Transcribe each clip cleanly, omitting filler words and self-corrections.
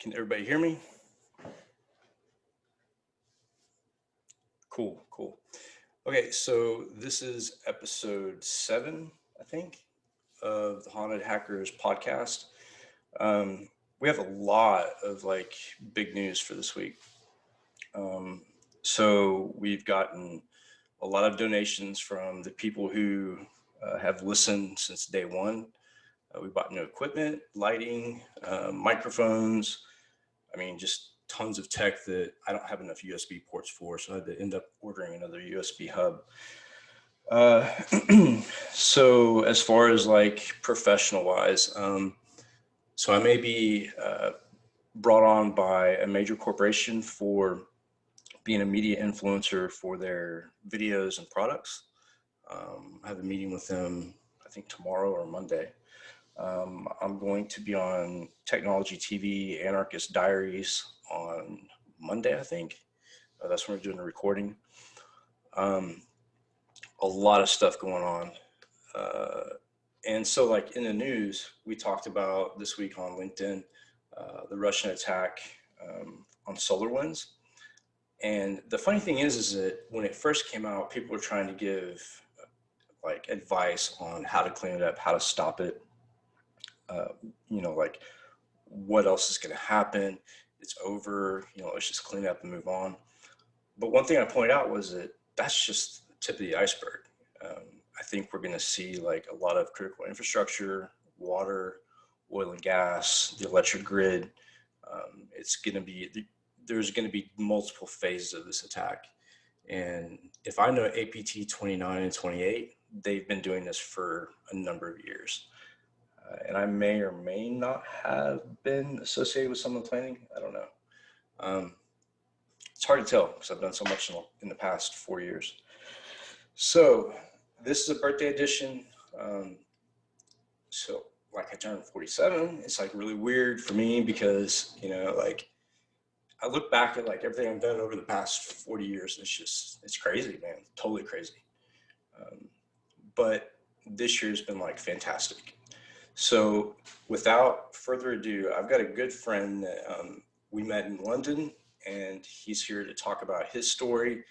Can everybody hear me? Cool. Okay, so this is episode 7, I think, of the Haunted Hackers podcast. We have a lot of big news for this week. So we've gotten a lot of donations from the people who have listened since day one. We bought new equipment, lighting, microphones. I mean, just tons of tech that I don't have enough USB ports for, so I had to end up ordering another USB hub. So as far as professional wise, so I may be brought on by a major corporation for being a media influencer for their videos and products. I have a meeting with them, I think tomorrow or Monday. I'm going to be on Technology TV, Anarchist Diaries on Monday, I think. That's when we're doing the recording. A lot of stuff going on. And so in the news, we talked about this week on LinkedIn, the Russian attack on SolarWinds. And the funny thing is that when it first came out, people were trying to give advice on how to clean it up, how to stop it. What else is going to happen? It's over, let's just clean it up and move on. But one thing I pointed out was that that's just the tip of the iceberg. I think we're going to see a lot of critical infrastructure, water, oil and gas, the electric grid. There's going to be multiple phases of this attack. And if I know APT 29 and 28, they've been doing this for a number of years. And I may or may not have been associated with some of the planning. I don't know. It's hard to tell because I've done so much in the past 4 years. So this is a birthday edition. So I turned 47. It's really weird for me because, I look back at everything I've done over the past 40 years. It's crazy, man. Totally crazy. But this year's been fantastic. So without further ado, I've got a good friend that we met in London, and he's here to talk about his story.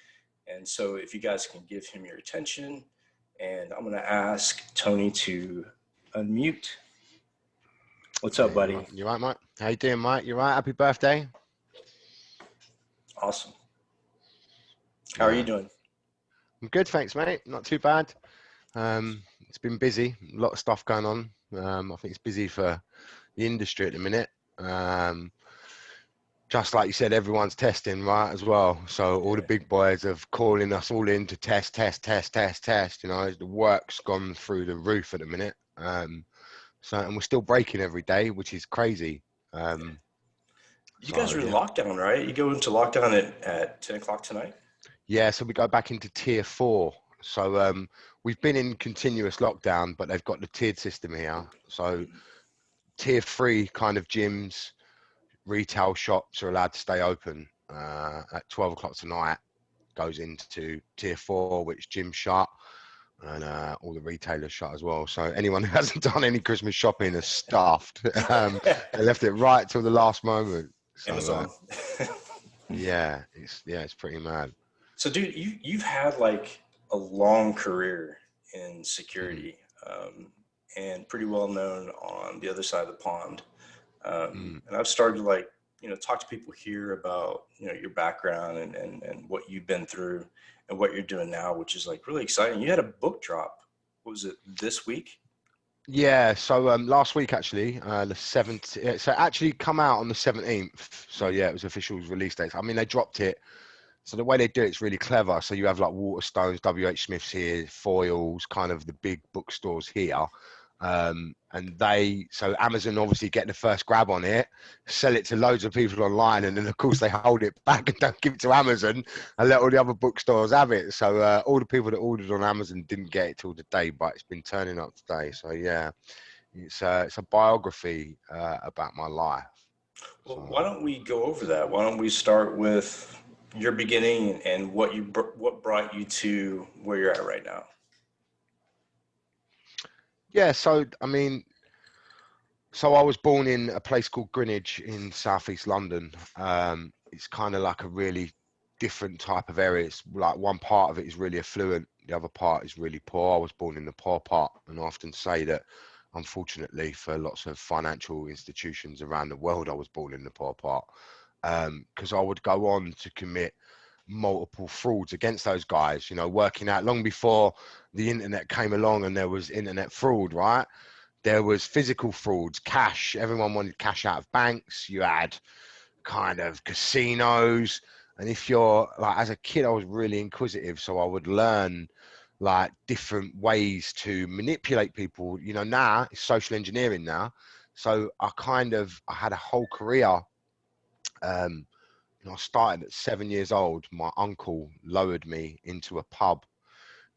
And so if you guys can give him your attention, and I'm going to ask Tony to unmute. What's up, buddy? You right, Mike? How you doing, Mike? You right? Happy birthday. Awesome. How are you doing? I'm good, thanks, mate. Not too bad. It's been busy, a lot of stuff going on. I think it's busy for the industry at the minute. Just like you said, everyone's testing, right, as well. So all the big boys are calling us all in to test. The work's gone through the roof at the minute. And we're still breaking every day, which is crazy. You guys are in lockdown, right? You go into lockdown at 10 o'clock tonight? Yeah, so we go back into tier 4. So we've been in continuous lockdown, but they've got the tiered system here. So tier 3 kind of gyms, retail shops are allowed to stay open at 12 o'clock tonight. Goes into tier 4, which gyms shut, and all the retailers shut as well. So anyone who hasn't done any Christmas shopping is stuffed. They left it right till the last moment. So, Amazon. it's pretty mad. So, dude, you've had a long career in security, and pretty well known on the other side of the pond. And I've started to talk to people here about your background and what you've been through and what you're doing now, which is really exciting. You had a book drop. What was it, this week? Yeah, so last week actually, the 7th. So it actually come out on the 17th. So yeah, it was official release date. I mean, they dropped it. So the way they do it's really clever. So you have Waterstones, WH Smith's here, Foyles, kind of the big bookstores here. So Amazon obviously get the first grab on it, sell it to loads of people online, and then of course they hold it back and don't give it to Amazon and let all the other bookstores have it. So all the people that ordered on Amazon didn't get it till today, but it's been turning up today. So yeah, it's a biography about my life. Well, why don't we go over that? Why don't we start with your beginning and what brought you to where you're at right now? Yeah, so I mean, So I was born in a place called Greenwich in southeast London. It's kind of like a really different type of area. It's like one part of it is really affluent, the other part is really poor. I was born in the poor part, and I often say that, unfortunately, for lots of financial institutions around the world, I was born in the poor part, because I would go on to commit multiple frauds against those guys, you know, working out long before the internet came along and there was internet fraud, right? There was physical frauds, cash. Everyone wanted cash out of banks. You had kind of casinos. And if you're like, as a kid, I was really inquisitive. So I would learn like different ways to manipulate people. You know, now it's social engineering now. So I had a whole career. I started at 7 years old. My uncle lowered me into a pub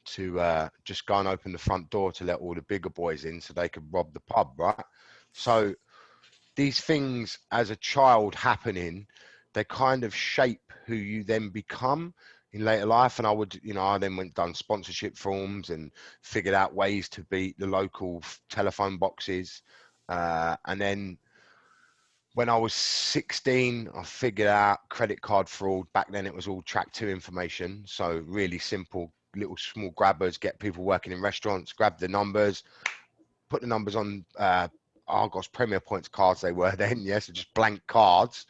to just go and open the front door to let all the bigger boys in so they could rob the pub, right? So these things as a child happening, they kind of shape who you then become in later life. And I then went done sponsorship forms and figured out ways to beat the local telephone boxes. And then when I was 16, I figured out credit card fraud. Back then it was all track two information. So really simple, little small grabbers, get people working in restaurants, grab the numbers, put the numbers on Argos Premier Points cards they were then, yes, so just blank cards.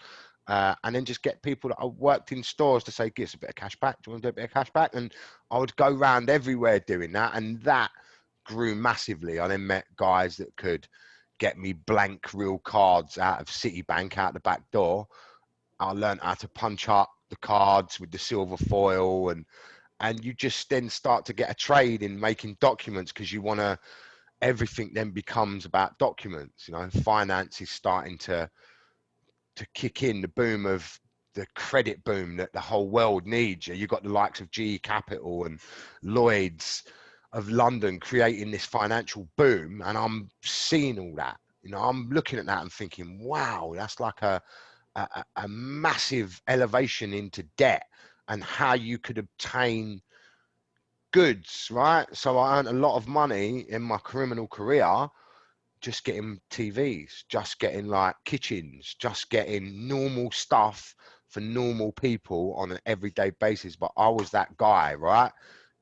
And then just get people that I worked in stores to say, give us a bit of cash back. Do you want to do a bit of cash back? And I would go around everywhere doing that. And that grew massively. I then met guys that could get me blank real cards out of Citibank out the back door. I learned how to punch up the cards with the silver foil, and you just then start to get a trade in making documents, because you want to, everything then becomes about documents. You know, finance is starting to kick in, the boom of the credit boom that the whole world needs. You've got the likes of GE Capital and Lloyd's of London creating this financial boom, and I'm seeing all that. You know, I'm looking at that and thinking, wow, that's like a massive elevation into debt and how you could obtain goods, right? So I earned a lot of money in my criminal career just getting TVs, just getting like kitchens, just getting normal stuff for normal people on an everyday basis. But I was that guy, right?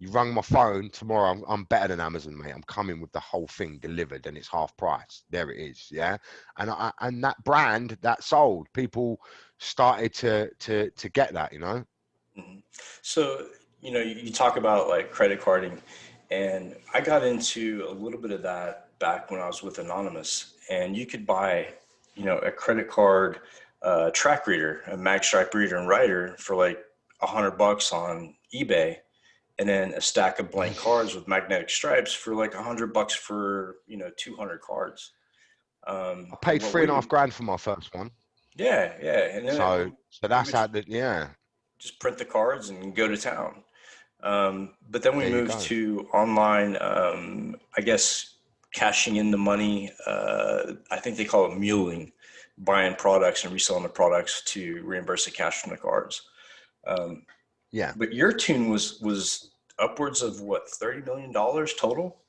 You rung my phone tomorrow, I'm better than Amazon, mate. I'm coming with the whole thing delivered and it's half price. There it is, yeah. And that brand that sold, people started to get that, you know. Mm-hmm. So, you know, you talk about like credit carding, and I got into a little bit of that back when I was with Anonymous, and you could buy, you know, a credit card track reader, a magstripe reader and writer for like $100 on eBay, and then a stack of blank cards with magnetic stripes for like $100 for, you know, 200 cards. I paid What three and a we, half grand for my first one. yeah, yeah, and then So we that's would how the, yeah, just print the cards and go to town. But then we there you moved go. to online, I guess, cashing in the money. I think they call it muling, buying products and reselling the products to reimburse the cash from the cards. Um, Yeah. but your tune was upwards of what, $30 million total?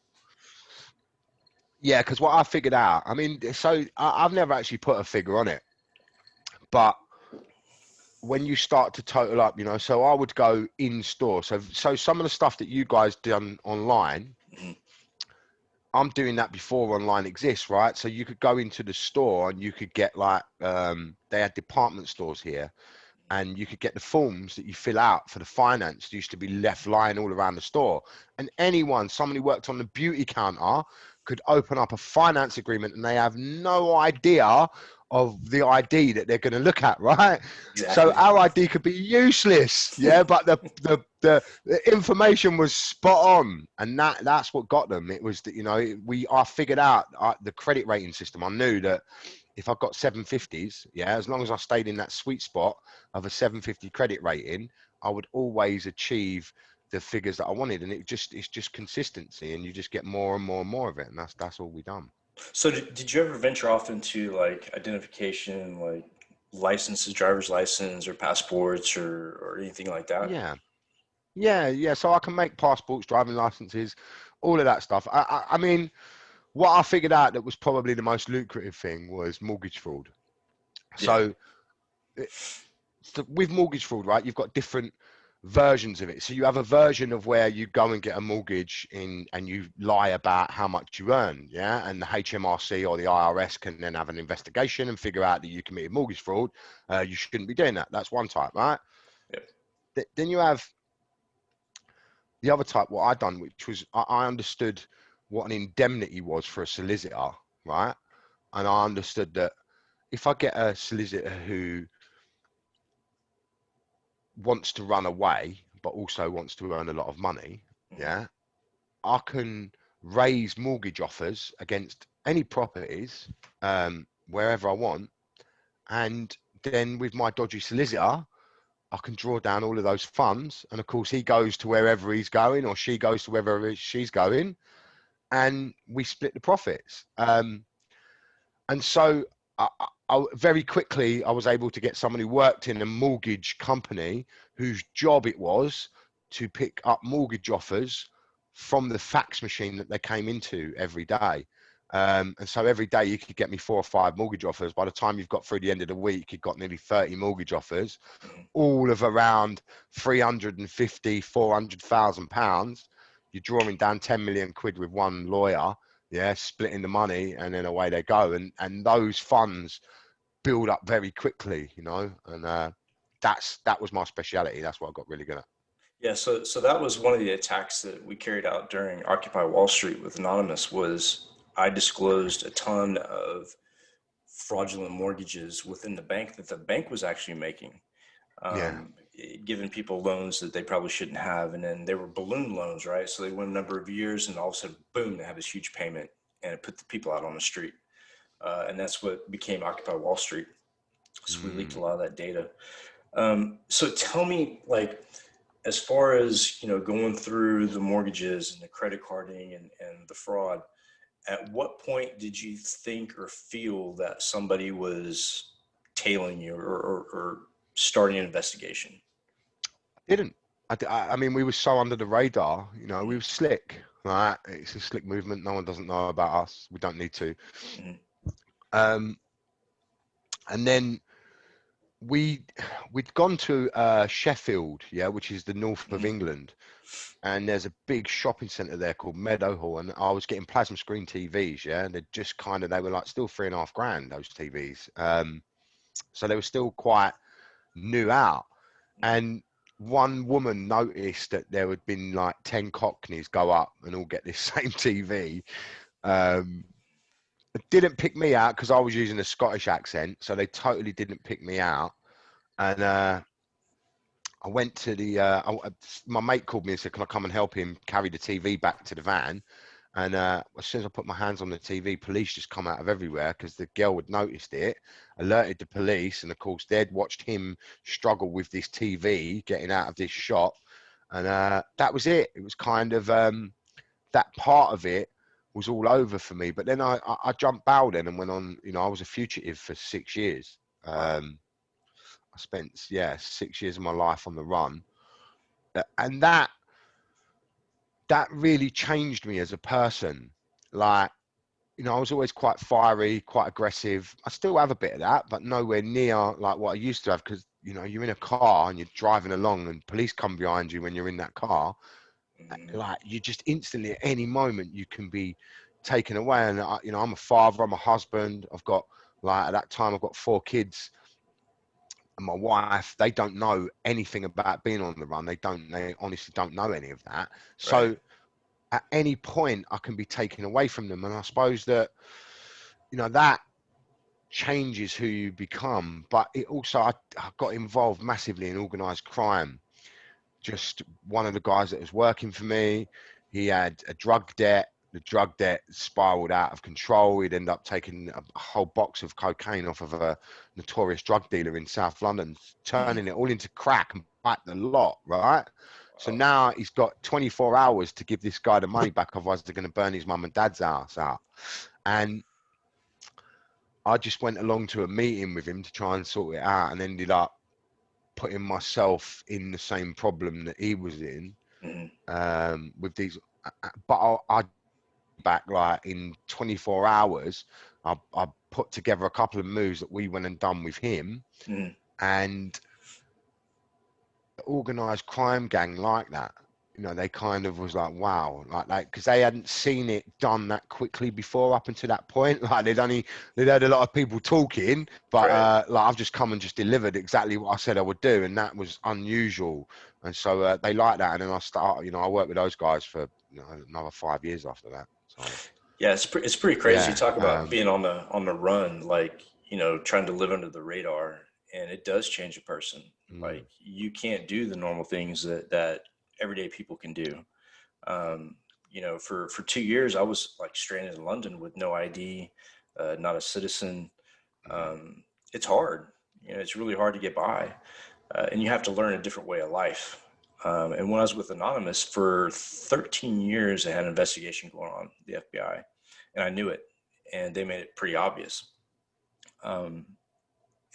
Yeah, because what I figured out, I mean, so I've never actually put a figure on it, but when you start to total up, you know, so I would go in store. So some of the stuff that you guys done online, Mhm. I'm doing that before online exists, right? So you could go into the store and you could get like, they had department stores here, and you could get the forms that you fill out for the finance that used to be left lying all around the store. And somebody who worked on the beauty counter could open up a finance agreement and they have no idea of the ID that they're going to look at, right? So Exactly. our ID could be useless, yeah, but the information was spot on, and that's what got them. It was that, you know, I figured out the credit rating system. I knew that if I got 750s, yeah, as long as I stayed in that sweet spot of a 750 credit rating, I would always achieve the figures that I wanted. And it's just consistency, and you just get more and more and more of it. And that's all we done. So did you ever venture off into like identification, like licenses, driver's license or passports or anything like that? Yeah. Yeah. Yeah. So I can make passports, driving licenses, all of that stuff. I mean, what I figured out that was probably the most lucrative thing was mortgage fraud. So, so with mortgage fraud, right, you've got different versions of it. So you have a version of where you go and get a mortgage in and you lie about how much you earn, yeah, and the HMRC or the IRS can then have an investigation and figure out that you committed mortgage fraud. You shouldn't be doing that. That's one type, right? Yep. Then you have the other type, what I done, which was I understood what an indemnity was for a solicitor, right? And I understood that if I get a solicitor who wants to run away, but also wants to earn a lot of money, yeah, I can raise mortgage offers against any properties wherever I want. And then with my dodgy solicitor, I can draw down all of those funds. And of course, he goes to wherever he's going or she goes to wherever she's going. And we split the profits. And so I very quickly, I was able to get someone who worked in a mortgage company whose job it was to pick up mortgage offers from the fax machine that they came into every day. And so every day you could get me 4 or 5 mortgage offers. By the time you've got through the end of the week, you've got nearly 30 mortgage offers, all of around 350, 400,000 pounds. You're drawing down 10 million quid with one lawyer, yeah, splitting the money, and then away they go. And those funds build up very quickly, you know, and that was my speciality. That's what I got really good at. Yeah, so that was one of the attacks that we carried out during Occupy Wall Street with Anonymous. Was I disclosed a ton of fraudulent mortgages within the bank that the bank was actually making, Yeah. giving people loans that they probably shouldn't have, and then they were balloon loans, right? So they went a number of years, and all of a sudden, boom, they have this huge payment, and it put the people out on the street, and that's what became Occupy Wall Street. So we leaked a lot of that data. So tell me, like, as far as, you know, going through the mortgages and the credit carding and the fraud, at what point did you think or feel that somebody was tailing you or starting an investigation? Didn't. I mean, we were so under the radar, you know, we were slick, right? It's a slick movement. No one doesn't know about us. We don't need to. And then we'd gone to Sheffield, yeah, which is the north of England. And there's a big shopping centre there called Meadowhall, and I was getting plasma screen TVs, yeah, and they were like still £3,500, those TVs. So they were still quite new out. And one woman noticed that there had been like 10 cockneys go up and all get this same TV. It didn't pick me out because I was using a Scottish accent, so they totally didn't pick me out. And I went to my mate called me and said, can I come and help him carry the TV back to the van? And as soon as I put my hands on the TV, police just come out of everywhere because the girl had noticed it, alerted the police. And of course, they'd watched him struggle with this TV, getting out of this shop. And that was it. It was kind of that part of it was all over for me. But then I jumped bail then and went on, you know, I was a fugitive for 6 years. I spent 6 years of my life on the run, and that really changed me as a person. Like, you know, I was always quite fiery, quite aggressive. I still have a bit of that, but nowhere near like what I used to have, because, you know, you're in a car and you're driving along and police come behind you when you're in that car. Like, you just instantly at any moment you can be taken away. And you know, I'm a father, I'm a husband, I've got, like, at that time I've got 4 kids. And my wife, they don't know anything about being on the run. They honestly don't know any of that. So Right. at any point I can be taken away from them. And I suppose that, you know, that changes who you become. But it also, I got involved massively in organized crime. Just one of the guys that was working for me, he had a drug debt. The drug debt spiraled out of control. He'd end up taking a whole box of cocaine off of a notorious drug dealer in South London, turning it all into crack and back the lot, right? So now he's got 24 hours to give this guy the money back, otherwise they're going to burn his mum and dad's house out. And I just went along to a meeting with him to try and sort it out, and ended up putting myself in the same problem that he was in, with these. But I back like in 24 hours. I put together a couple of moves that we went and done with him, and organized crime gang like that. You know, they kind of was like, wow, like because they hadn't seen it done that quickly before up until that point. Like they'd heard a lot of people talking, but Right. like I've just come and just delivered exactly what I said I would do, and that was unusual. And so they like that. And then I worked with those guys for another 5 years after that. So Yeah, it's pretty crazy. You yeah, talk about being on the run, like, trying to live under the radar, and it does change a person. mm, Like you can't do the normal things that everyday people can do. Um, for 2 years, I was like stranded in London with no ID, not a citizen. mm, It's hard. It's really hard to get by, and you have to learn a different way of life. And when I was with Anonymous for 13 years, they had an investigation going on, the FBI, and I knew it, and they made it pretty obvious. Um,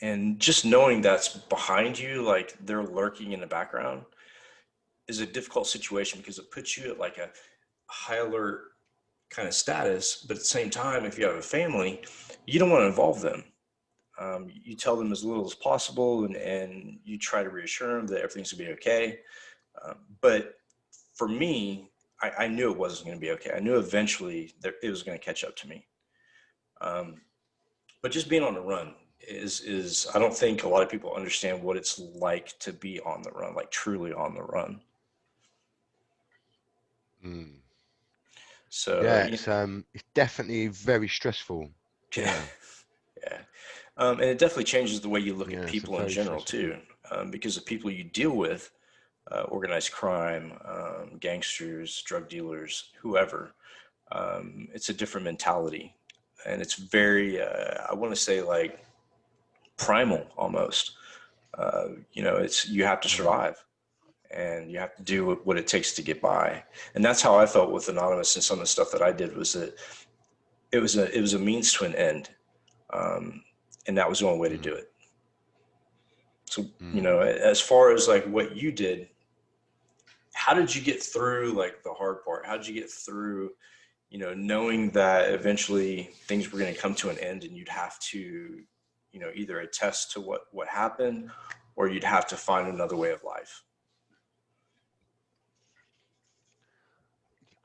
and just knowing that's behind you, like they're lurking in the background, is a difficult situation because it puts you at like a high alert kind of status. But at the same time, if you have a family, you don't want to involve them. You tell them as little as possible, and you try to reassure them that everything's going to be okay. But for me, I knew it wasn't going to be okay. I knew eventually that it was going to catch up to me. Um, but just being on the run is I don't think a lot of people understand what it's like to be on the run, like truly on the run. mm. So Yeah, it's definitely very stressful. yeah, Yeah, yeah. And it definitely changes the way you look at yeah, it's a people in very general stressful too, thing. because the people you deal with, organized crime, gangsters, drug dealers, whoever, it's a different mentality, and it's very, I want to say like primal almost. It's you have to Mm, survive, and you have to do what it takes to get by, and that's how I felt with Anonymous. And some of the stuff that I did was that it was a means to an end, um, and that was the only way to do mm, it. So, mm. as far as like what you did, how did you get through like the hard part? How did you get through, knowing that eventually things were going to come to an end and you'd have to, either attest to what happened, or you'd have to find another way of life?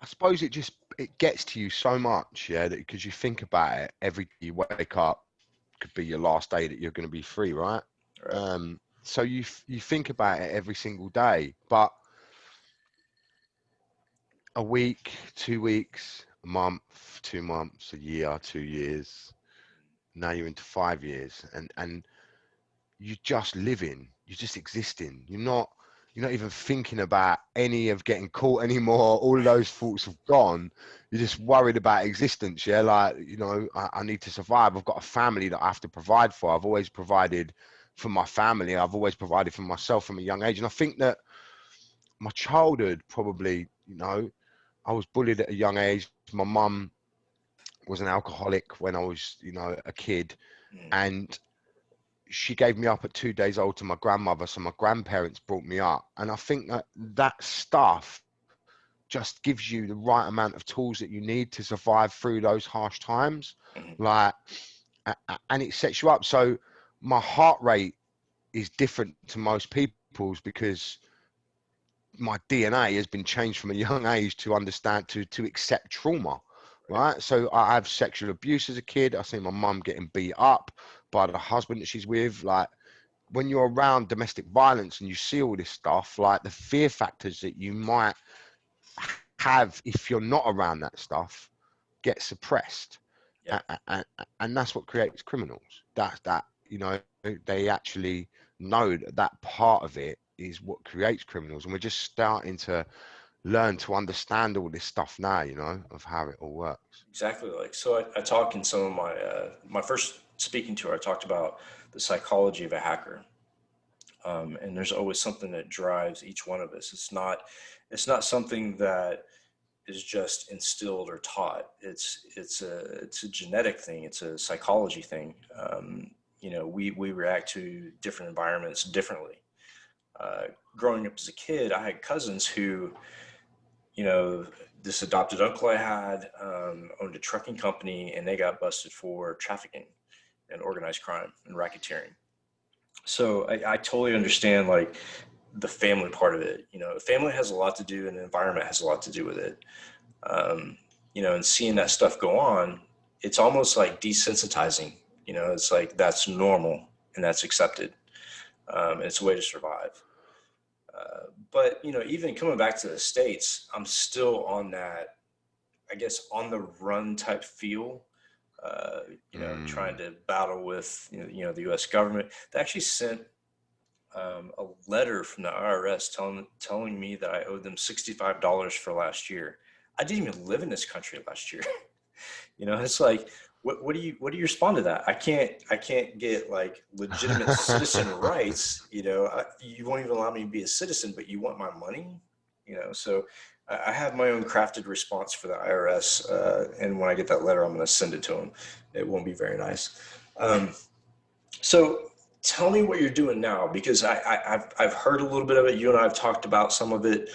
I suppose it gets to you so much, yeah, that because you think about it every day you wake up could be your last day that you're going to be free, right? Right. So you think about it every single day, but a week, 2 weeks, a month, 2 months, a year, 2 years. Now you're into 5 years, and you're just living, you're just existing. You're not even thinking about any of getting caught anymore. All of those thoughts have gone. You're just worried about existence. Yeah, like I need to survive. I've got a family that I have to provide for. I've always provided for my family. I've always provided for myself from a young age, and I think that my childhood probably, I was bullied at a young age. My mum was an alcoholic when I was, a kid, Mm. and she gave me up at 2 days old to my grandmother. So my grandparents brought me up, and I think that stuff just gives you the right amount of tools that you need to survive through those harsh times, Mhm. like, and it sets you up. So my heart rate is different to most people's because my DNA has been changed from a young age to understand to accept trauma, Right. right? So I have sexual abuse as a kid. I see my mum getting beat up by the husband that she's with. Like when you're around domestic violence and you see all this stuff, like the fear factors that you might have if you're not around that stuff get suppressed, Yeah. and, and that's what creates criminals. That they actually know that part of it is what creates criminals, and we're just starting to learn to understand all this stuff now, of how it all works. Exactly. Like, so I talk in some of my first speaking tour, I talked about the psychology of a hacker. And there's always something that drives each one of us. It's not something that is just instilled or taught. It's a genetic thing. It's a psychology thing. We react to different environments differently. Uh, Growing up as a kid, I had cousins who, you know, this adopted uncle I had owned a trucking company, and they got busted for trafficking and organized crime and racketeering. So I totally understand like the family part of it. You know, family has a lot to do, and the environment has a lot to do with it. You know, and seeing that stuff go on, it's almost like desensitizing. You know, it's like that's normal and that's accepted. It's a way to survive. But you know, even coming back to the States, I'm still on that, I guess, on the run type feel. You know, trying to battle with the U.S. government. They actually sent a letter from the IRS telling me that I owed them $65 for last year. I didn't even live in this country last year. You know, it's like, what do you respond to that? I can't get like legitimate citizen rights. You know, you won't even allow me to be a citizen, but you want my money. You know, so I have my own crafted response for the IRS, and when I get that letter, I'm going to send it to them. It won't be very nice. So tell me what you're doing now, because I've heard a little bit of it. You and I have talked about some of it.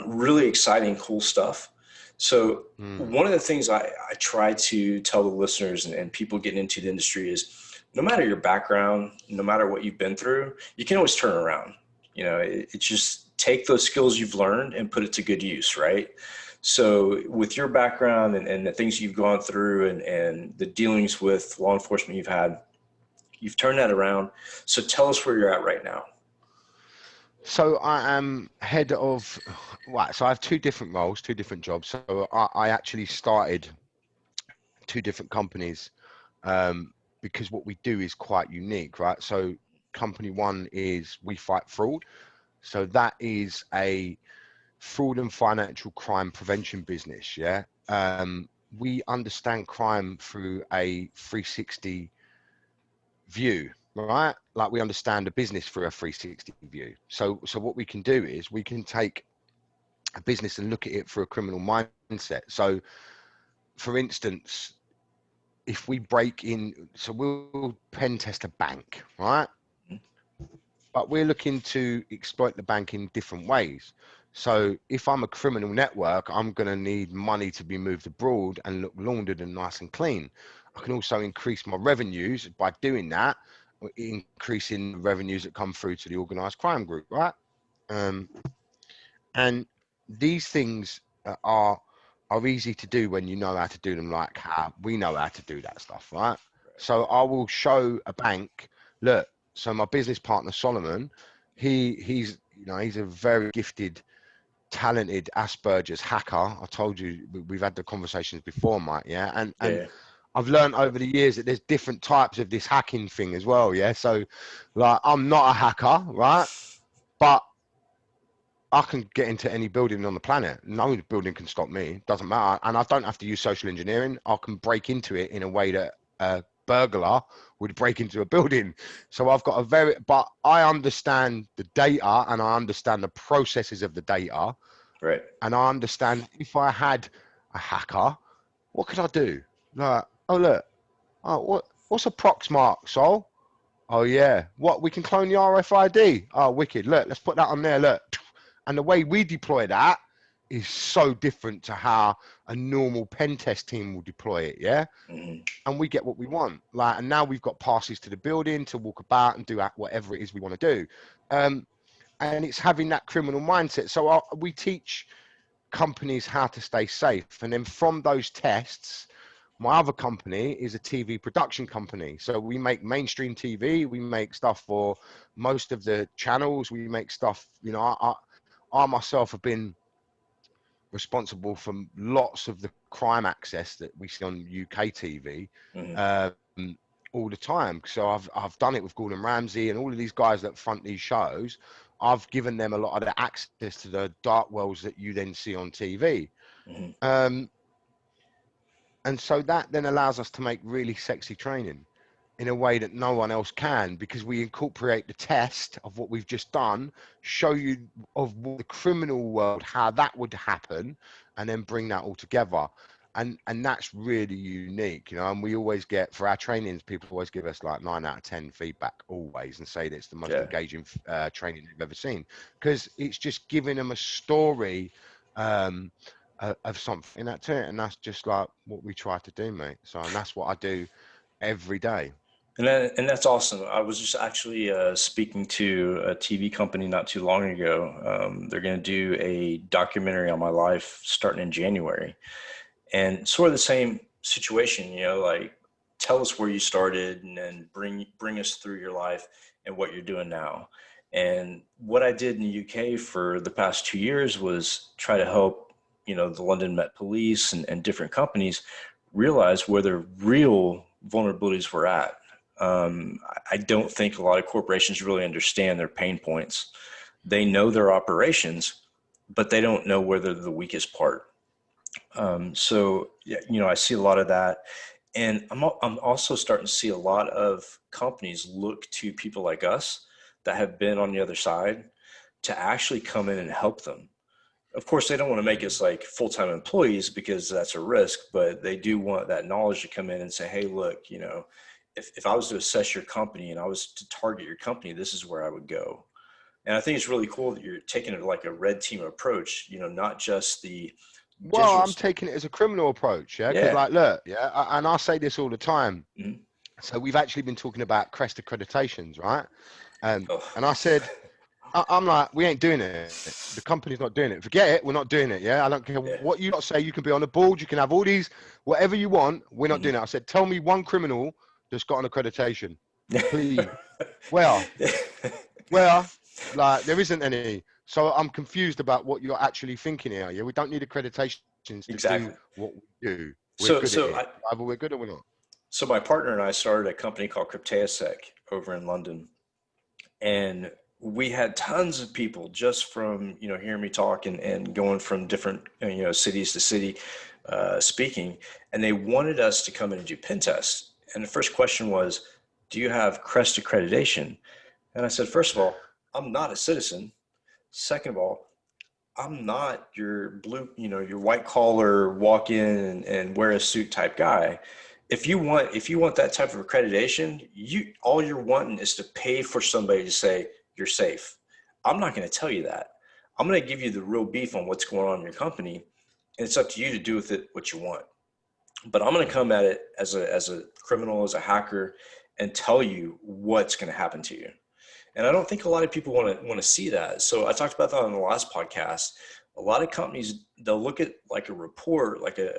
Really exciting, cool stuff. So one of the things I try to tell the listeners and people getting into the industry is, no matter your background, no matter what you've been through, you can always turn around. You know, it's just take those skills you've learned and put it to good use, right? So with your background and the things you've gone through and the dealings with law enforcement you've turned that around. So tell us where you're at right now. So I am head of, well, so I have two different roles, two different jobs. So I actually started two different companies because what we do is quite unique, right? So company one is We Fight Fraud. So that is a fraud and financial crime prevention business, yeah? We understand crime through a 360 view, right? Like we understand a business through a 360 view. So what we can do is we can take a business and look at it through a criminal mindset. So for instance, if we break in, so we'll pen test a bank, right? But we're looking to exploit the bank in different ways. So if I'm a criminal network, I'm going to need money to be moved abroad and look laundered and nice and clean. I can also increase my revenues by doing that, increasing the revenues that come through to the organized crime group, right? And these things are easy to do when you know how to do them, like how we know how to do that stuff, right? So I will show a bank, look, so my business partner Solomon, he's a very gifted, talented Asperger's hacker. I told you we've had the conversations before, Mike. Yeah, and I've learned over the years that there's different types of this hacking thing as well. Yeah, so like I'm not a hacker, right? But I can get into any building on the planet. No building can stop me. Doesn't matter. And I don't have to use social engineering. I can break into it in a way that a burglar would break into a building. So I've got but I understand the data and I understand the processes of the data. Right. And I understand if I had a hacker, what could I do? Like, oh, look, what's a Proxmark, Sol? Oh, yeah. What, we can clone the RFID? Oh, wicked. Look, let's put that on there. Look. And the way we deploy that is so different to how a normal pen test team will deploy it, yeah? And we get what we want. Like, and now we've got passes to the building to walk about and do whatever it is we want to do. And it's having that criminal mindset. So we teach companies how to stay safe. And then from those tests, my other company is a TV production company. So we make mainstream TV. We make stuff for most of the channels. We make stuff, I myself have been responsible for lots of the crime access that we see on UK TV all the time. So I've done it with Gordon Ramsay and all of these guys that front these shows. I've given them a lot of the access to the dark worlds that you then see on TV. And so that then allows us to make really sexy training in a way that no one else can, because we incorporate the test of what we've just done, show you of the criminal world, how that would happen, and then bring that all together. And that's really unique, and we always get, for our trainings, people always give us like 9 out of 10 feedback always, and say that it's the most engaging training they've ever seen, because it's just giving them a story of something in that to it. And that's just like what we try to do, mate. So, and that's what I do every day. And that's awesome. I was just actually speaking to a TV company not too long ago. They're going to do a documentary on my life starting in January, and sort of the same situation. Like, tell us where you started, and then bring us through your life and what you're doing now. And what I did in the UK for the past 2 years was try to help, the London Met Police and different companies realize where their real vulnerabilities were at. I don't think a lot of corporations really understand their pain points. They know their operations, but they don't know where they're the weakest part. So, yeah, I see a lot of that. And I'm also starting to see a lot of companies look to people like us that have been on the other side to actually come in and help them. Of course, they don't want to make us like full-time employees because that's a risk, but they do want that knowledge to come in and say, hey, look, if I was to assess your company and I was to target your company, this is where I would go. And I think it's really cool that you're taking it like a red team approach, not just the Well, digital I'm stuff. taking it as a criminal approach, yeah, because Yeah. like, look, yeah, and I say this all the time. Mhm. So we've actually been talking about CREST accreditations, right? Oh, And I said, I'm like, we ain't doing it. The company's not doing it. Forget it. We're not doing it. Yeah. I don't care yeah. what you lot say. You can be on the board. You can have all these, whatever you want. We're not Mhm. doing it. I said, tell me one criminal that's got an accreditation, please. Well, like there isn't any. So I'm confused about what you're actually thinking here. Yeah. We don't need accreditations to do Exactly. what we do. We're So, good at so it. I, Either we're good or we're not. so my partner and I started a company called Crypteasec over in London, and we had tons of people just from hearing me talk and going from different cities to city speaking, and they wanted us to come in and do pen tests. And the first question was, do you have CREST accreditation? And I said, first of all, I'm not a citizen. Second of all, I'm not your your white collar walk in and wear a suit type guy. If you want that type of accreditation, all you're wanting is to pay for somebody to say you're safe. I'm not going to tell you that. I'm going to give you the real beef on what's going on in your company, and it's up to you to do with it what you want. But I'm going to come at it as a criminal, as a hacker, and tell you what's going to happen to you. And I don't think a lot of people want to see that. So I talked about that on the last podcast. A lot of companies, they'll look at like a report, like a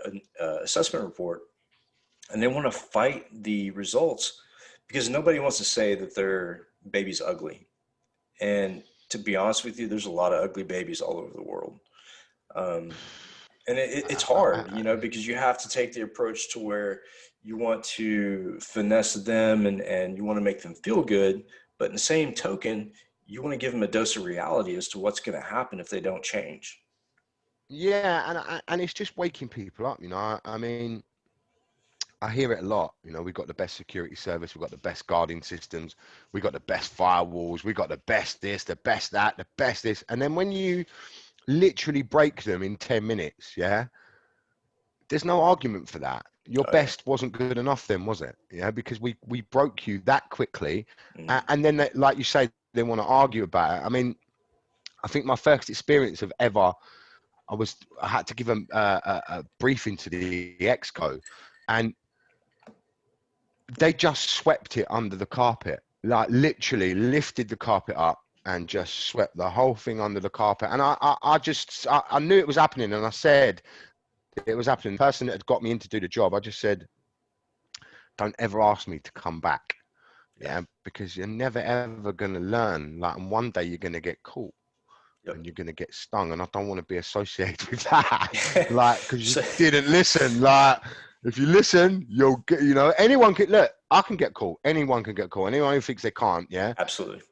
assessment report, and they want to fight the results because nobody wants to say that their baby's ugly. And to be honest with you, there's a lot of ugly babies all over the world. Um, and it's hard, because you have to take the approach to where you want to finesse them and you want to make them feel good. But in the same token, you want to give them a dose of reality as to what's going to happen if they don't change. Yeah, and it's just waking people up. I mean, I hear it a lot. We've got the best security service, we've got the best guarding systems, we've got the best firewalls, we've got the best this, the best that, the best this. And then when you literally break them in 10 minutes, yeah, there's no argument for that. Your Oh yeah. best wasn't good enough then, was it? Yeah, because we broke you that quickly. Mm. And then, like you say, they want to argue about it. I mean, I think my first experience of ever, I had to give a briefing to the exco, and they just swept it under the carpet, like literally lifted the carpet up and just swept the whole thing under the carpet. And I knew it was happening, and I said it was happening. The person that had got me in to do the job, I just said, don't ever ask me to come back. Yeah, because you're never ever going to learn. Like, and one day you're going to get caught. Yep. And you're going to get stung, and I don't want to be associated with that. Like, because you So, didn't listen. Like, if you listen, you'll get, anyone can, look, I can get caught. Anyone can get caught. Anyone who thinks they can't, yeah, absolutely.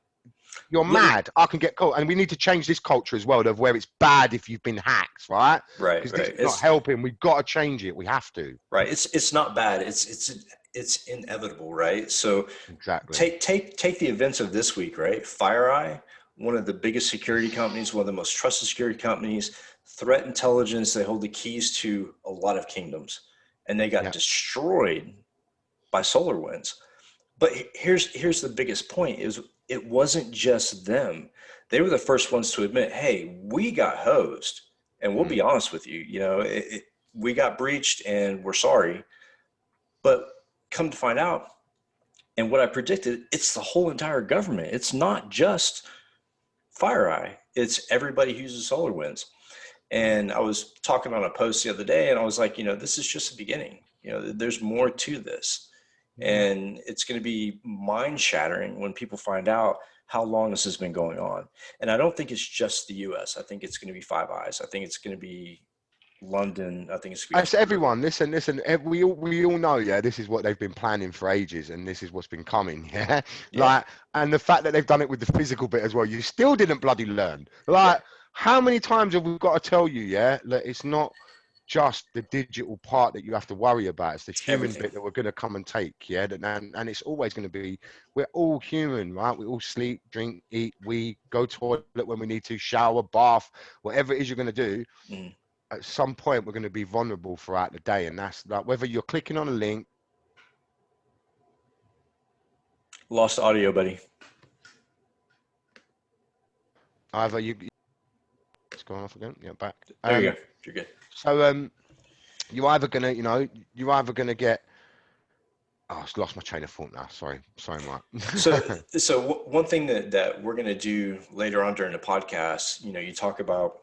you're mad. I can get caught. And we need to change this culture as well, of where it's bad if you've been hacked, right? Right, Because this right. is not helping. We've got to change it. We have to. Right. It's not bad. It's inevitable, right? So Exactly. take the events of this week, right? FireEye, one of the biggest security companies, one of the most trusted security companies, threat intelligence, they hold the keys to a lot of kingdoms, and they got Yeah. destroyed by SolarWinds. But here's the biggest point is it wasn't just them. They were the first ones to admit, hey, we got hosed And we'll be honest with you, you know, we got breached and we're sorry. But come to find out, and what I predicted, it's the whole entire government. It's not just FireEye. It's everybody who uses SolarWinds. And I was talking on a post the other day, and I was like, you know, this is just the beginning. You know, there's more to this. And it's going to be mind shattering when people find out how long this has been going on. And I don't think it's just the US. I think it's going to be Five Eyes. I think it's going to be London. I think it's going to be It's everyone. Listen. We all know, yeah, this is what they've been planning for ages, and this is what's been coming, yeah. Like, and the fact that they've done it with the physical bit as well, you still didn't bloody learn. Like, how many times have we got to tell you, yeah, that it's not just the digital part that you have to worry about. It's the human bit that we're going to come and take, yeah. And it's always going to be, we're all human, right? We all sleep, drink, eat, we go to toilet when we need to, shower, bath, whatever it is you're going to do. At some point, we're going to be vulnerable throughout the day. And that's like, whether you're clicking on a link. Lost audio, buddy. Either you, it's gone off again. Yeah, back. There you go. You're good. So, you're either going to, you know, you're either going to get, oh, I've lost my train of thought now. Sorry, Mike. So one thing that we're going to do later on during the podcast, you know, you talk about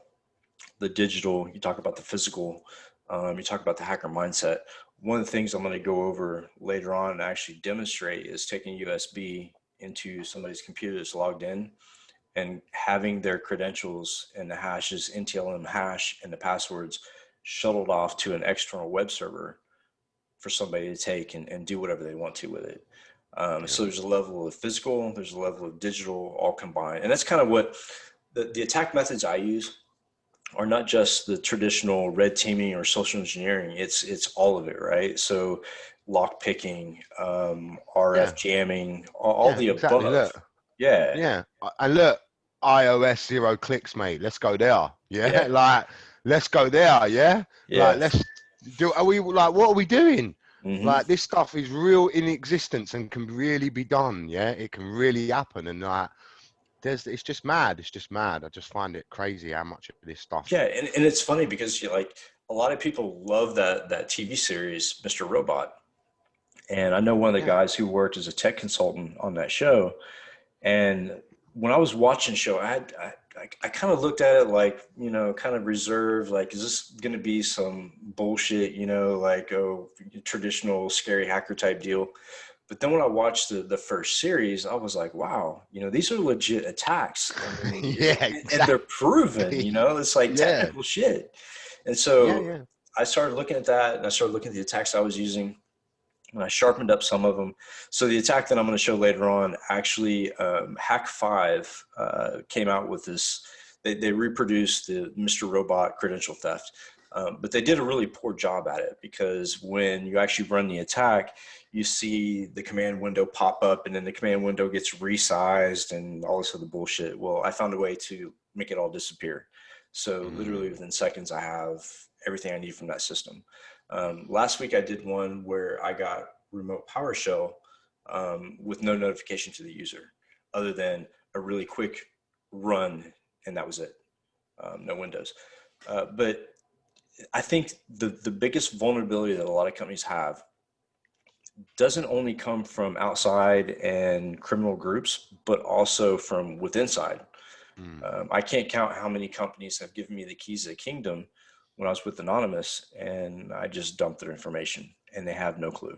the digital, you talk about the physical, you talk about the hacker mindset. One of the things I'm going to go over later on and actually demonstrate is taking USB into somebody's computer that's logged in and having their credentials and the hashes, NTLM hash and the passwords shuttled off to an external web server for somebody to take and do whatever they want to with it. So there's a level of physical, there's a level of digital, all combined. And that's kind of what the attack methods I use are not just the traditional red teaming or social engineering. It's all of it, right? So lock picking, RF jamming, all the above. Look. Yeah. And look, iOS 0 clicks, mate. Let's go there. Yeah. Like, let's go there. Yeah. Like, let's do, what are we doing? Like, this stuff is real in existence and can really be done. Yeah. It can really happen. And like, it's just mad. It's just mad. I just find it crazy how much of this stuff. Yeah. And it's funny because like a lot of people love that TV series, Mr. Robot. And I know one of the guys who worked as a tech consultant on that show. And when I was watching the show, I kind of looked at it like, you know, kind of reserved, like, is this going to be some bullshit, you know, like traditional scary hacker type deal? But then when I watched the first series, I was like, wow, you know, these are legit attacks. I mean, exactly. And they're proven, you know, it's like technical shit. And so I started looking at that, and I started looking at the attacks I was using, and I sharpened up some of them. So the attack that I'm going to show later on, actually, Hack5 came out with this. They reproduced the Mr. Robot credential theft, but they did a really poor job at it, because when you actually run the attack, you see the command window pop up, and then the command window gets resized and all this other bullshit. Well, I found a way to make it all disappear. So literally within seconds, I have everything I need from that system. Last week I did one where I got remote PowerShell with no notification to the user other than a really quick run, and that was it. No windows. But I think the biggest vulnerability that a lot of companies have doesn't only come from outside and criminal groups, but also from within side. I can't count how many companies have given me the keys to the kingdom when I was with Anonymous, and I just dumped their information and they have no clue.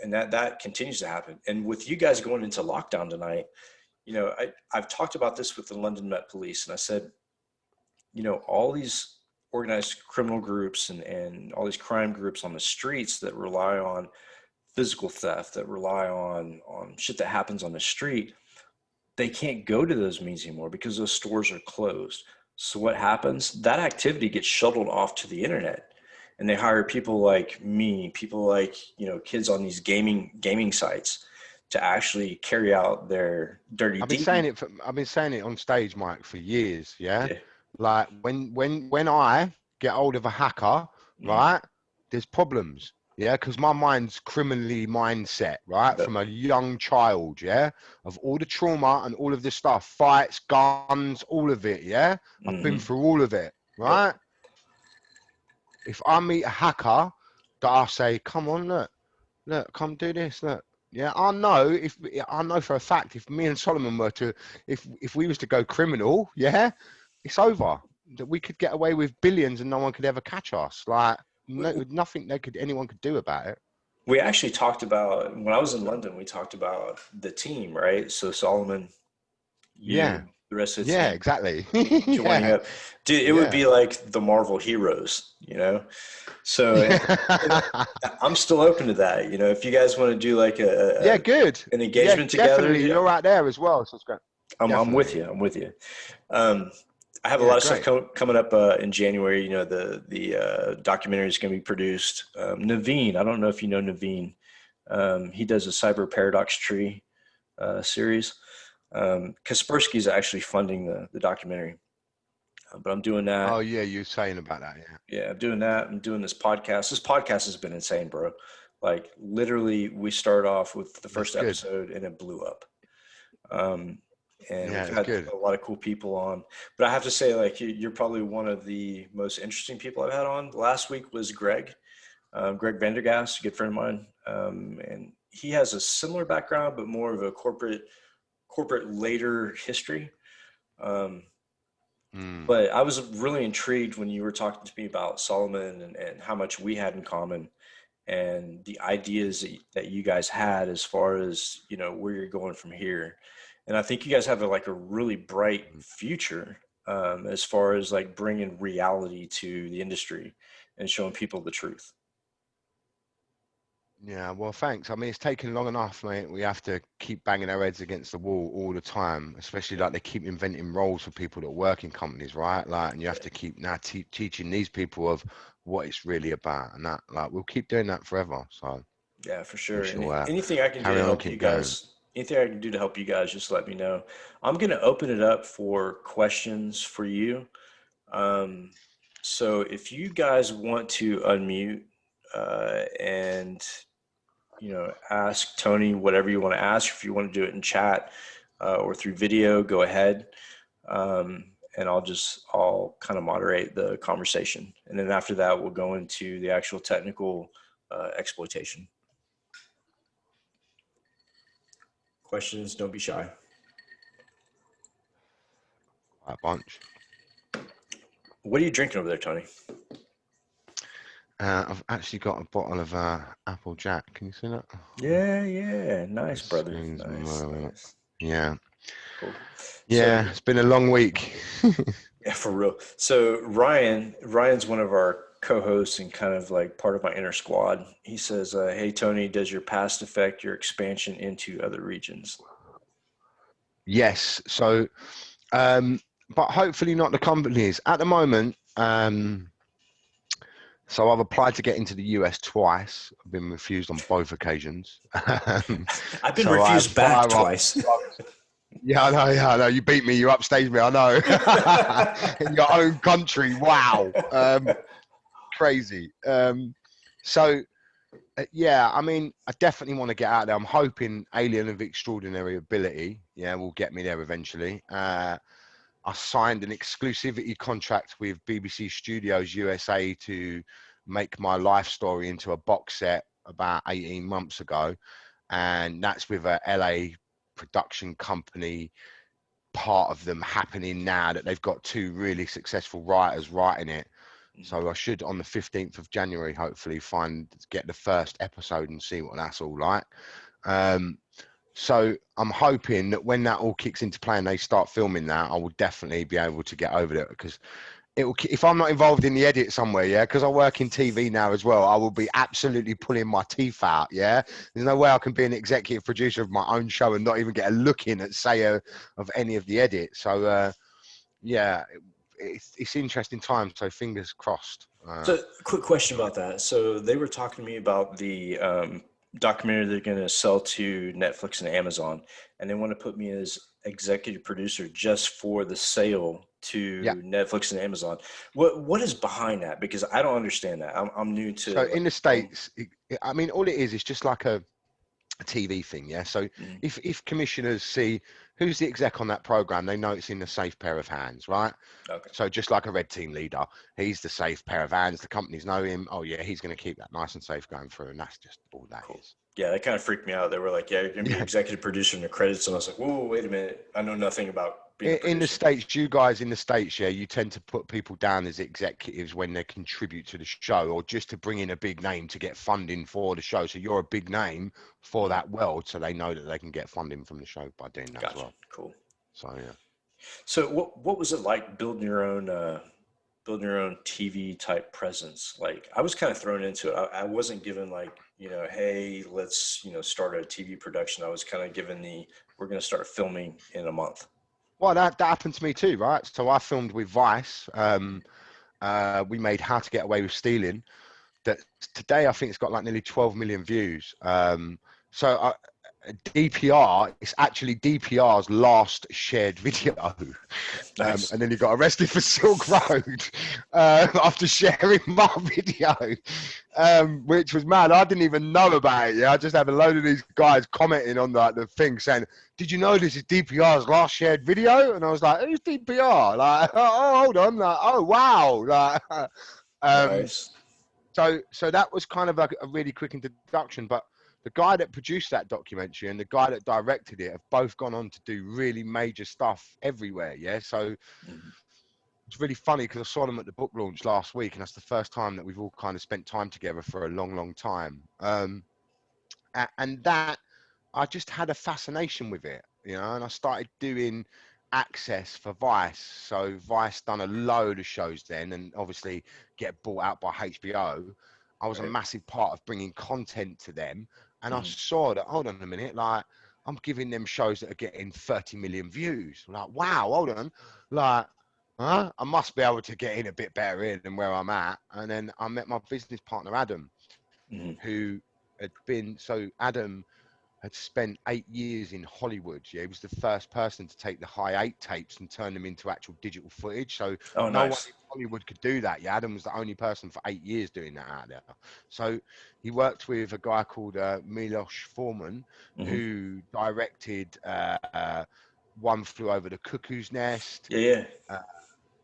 And that continues to happen. And with you guys going into lockdown tonight, you know, I've talked about this with the London Met Police, and I said, you know, all these organized criminal groups and all these crime groups on the streets that rely on physical theft, that rely on shit that happens on the street, they can't go to those means anymore because those stores are closed. So what happens? That activity gets shuttled off to the internet, and they hire people like me, people like, you know, kids on these gaming sites to actually carry out their dirty deeds. I've been saying it on stage, Mike, for years. Yeah. Like when I get hold of a hacker, right, there's problems. Yeah, because my mind's criminally mindset, right, from a young child, yeah, of all the trauma and all of this stuff, fights, guns, all of it, yeah. I've been through all of it, right? Yep. If I meet a hacker that I say, come on, look, come do this, look. Yeah, I know for a fact if me and Solomon were to, if we was to go criminal, yeah, it's over. That we could get away with billions and no one could ever catch us. Like nothing anyone could do about it. We actually talked about, when I was in London, we talked about the team, right? So Solomon, you, the rest of the Yeah, team exactly. joining up. Dude, it would be like the Marvel heroes, you know? So and I'm still open to that. You know, if you guys want to do like good. an engagement together, Definitely. You're out there as well. So it's great. I'm with you. I'm with you. I have a lot of stuff coming up in January. You know, the documentary is going to be produced. Naveen, I don't know if you know Naveen. He does a cyber paradox tree series. Kaspersky is actually funding the documentary, but I'm doing that. Oh yeah, you were saying about that, Yeah, I'm doing that. I'm doing this podcast. This podcast has been insane, bro. Like literally, we started off with the first episode and it blew up. And we've had a lot of cool people on, but I have to say, like, you're probably one of the most interesting people I've had on. Last week was Greg Vandergast, a good friend of mine. And he has a similar background, but more of a corporate later history. But I was really intrigued when you were talking to me about Solomon and how much we had in common and the ideas that you guys had as far as, you know, where you're going from here. And I think you guys have a really bright future as far as like bringing reality to the industry and showing people the truth. Yeah, well, thanks. I mean, it's taken long enough, mate. We have to keep banging our heads against the wall all the time, especially like they keep inventing roles for people that work in companies, right? Like, and you have to keep now teaching these people of what it's really about, and that, like, we'll keep doing that forever. So yeah, for sure. Anything I can do to help you guys, anything I can do to help you guys, just let me know. I'm going to open it up for questions for you. So if you guys want to unmute and, you know, ask Tony whatever you want to ask. If you want to do it in chat or through video, go ahead. And I'll kind of moderate the conversation. And then after that, we'll go into the actual technical exploitation. Questions, don't be shy. A bunch. What are you drinking over there, Tony? I've actually got a bottle of Apple Jack. Can you see that? Yeah. Nice, brother. Nice. Yeah. Cool. Yeah, so, it's been a long week. Yeah, for real. So Ryan's one of our co-hosts and kind of like part of my inner squad. He says, hey, Tony, does your past affect your expansion into other regions? Yes. So, but hopefully not the companies. At the moment, so I've applied to get into the US twice. I've been refused on both occasions. I've been refused back twice. Yeah, I know. You beat me. You upstaged me. I know. In your own country. Wow. Crazy. Yeah, I mean, I definitely want to get out there. I'm hoping Alien of Extraordinary Ability, will get me there eventually. I signed an exclusivity contract with BBC Studios USA to make my life story into a box set about 18 months ago. And that's with a LA production company, part of them happening now that they've got 2 really successful writers writing it. So I should, on the 15th of January, hopefully get the first episode and see what that's all like. So I'm hoping that when that all kicks into play and they start filming that, I will definitely be able to get over there, because if I'm not involved in the edit somewhere, because I work in TV now as well, I will be absolutely pulling my teeth out. There's no way I can be an executive producer of my own show and not even get a look in at of any of the edit. So it's interesting times. So fingers crossed. So quick question about that. So they were talking to me about the documentary they're going to sell to Netflix and Amazon, and they want to put me as executive producer just for the sale to Netflix and Amazon. What is behind that? Because I don't understand that. I'm new to. So in the States, I mean, all it is just like a TV thing, yeah. So Mm. if commissioners see who's the exec on that program, they know it's in a safe pair of hands, right? Okay. So just like a red team leader, he's the safe pair of hands. The companies know him. Oh yeah, he's going to keep that nice and safe going through, and that's just all that Cool. is. Yeah, that kind of freaked me out. They were like, "Yeah, you're gonna be Yeah. executive producer in the credits," and I was like, "Whoa, wait a minute! I know nothing about being a In the producer." States, you guys in the States, yeah, you tend to put people down as executives when they contribute to the show or just to bring in a big name to get funding for the show. So you're a big name for Mm. that world, so they know that they can get funding from the show by doing that as Gotcha. well. Cool. So yeah. So what was it like building your own TV type presence? Like I was kind of thrown into it. I wasn't given like, hey, let's, start a TV production. I was kind of given we're going to start filming in a month. Well, that happened to me too, right? So I filmed with Vice. We made How to Get Away with Stealing. That today I think it's got like nearly 12 million views. So DPR, it's actually DPR's last shared video. Nice. And then he got arrested for Silk Road after sharing my video, which was mad. I didn't even know about it. Yeah, I just had a load of these guys commenting on the thing saying, "Did you know this is DPR's last shared video?" And I was like, "Who's DPR?" Like, oh, hold on, like, oh wow, like, Nice. so that was kind of like a really quick introduction, but the guy that produced that documentary and the guy that directed it have both gone on to do really major stuff everywhere. Yeah. So Mhm. it's really funny because I saw them at the book launch last week, and that's the first time that we've all kind of spent time together for a long, long time. And that I just had a fascination with it, and I started doing access for Vice. So Vice done a load of shows then, and obviously get bought out by HBO. I was a Right. massive part of bringing content to them, and I Mhm. saw that. Hold on a minute, like I'm giving them shows that are getting 30 million views. Like, wow, hold on, like. Huh? I must be able to get in a bit better here than where I'm at. And then I met my business partner, Adam, Mhm. who Adam had spent 8 years in Hollywood. Yeah, he was the first person to take the high 8 tapes and turn them into actual digital footage. So Oh, no one nice. in Hollywood could do that. Yeah, Adam was the only person for 8 years doing that out there. So he worked with a guy called Milos Forman, Mhm. who directed One Flew Over the Cuckoo's Nest. Yeah, yeah. Uh,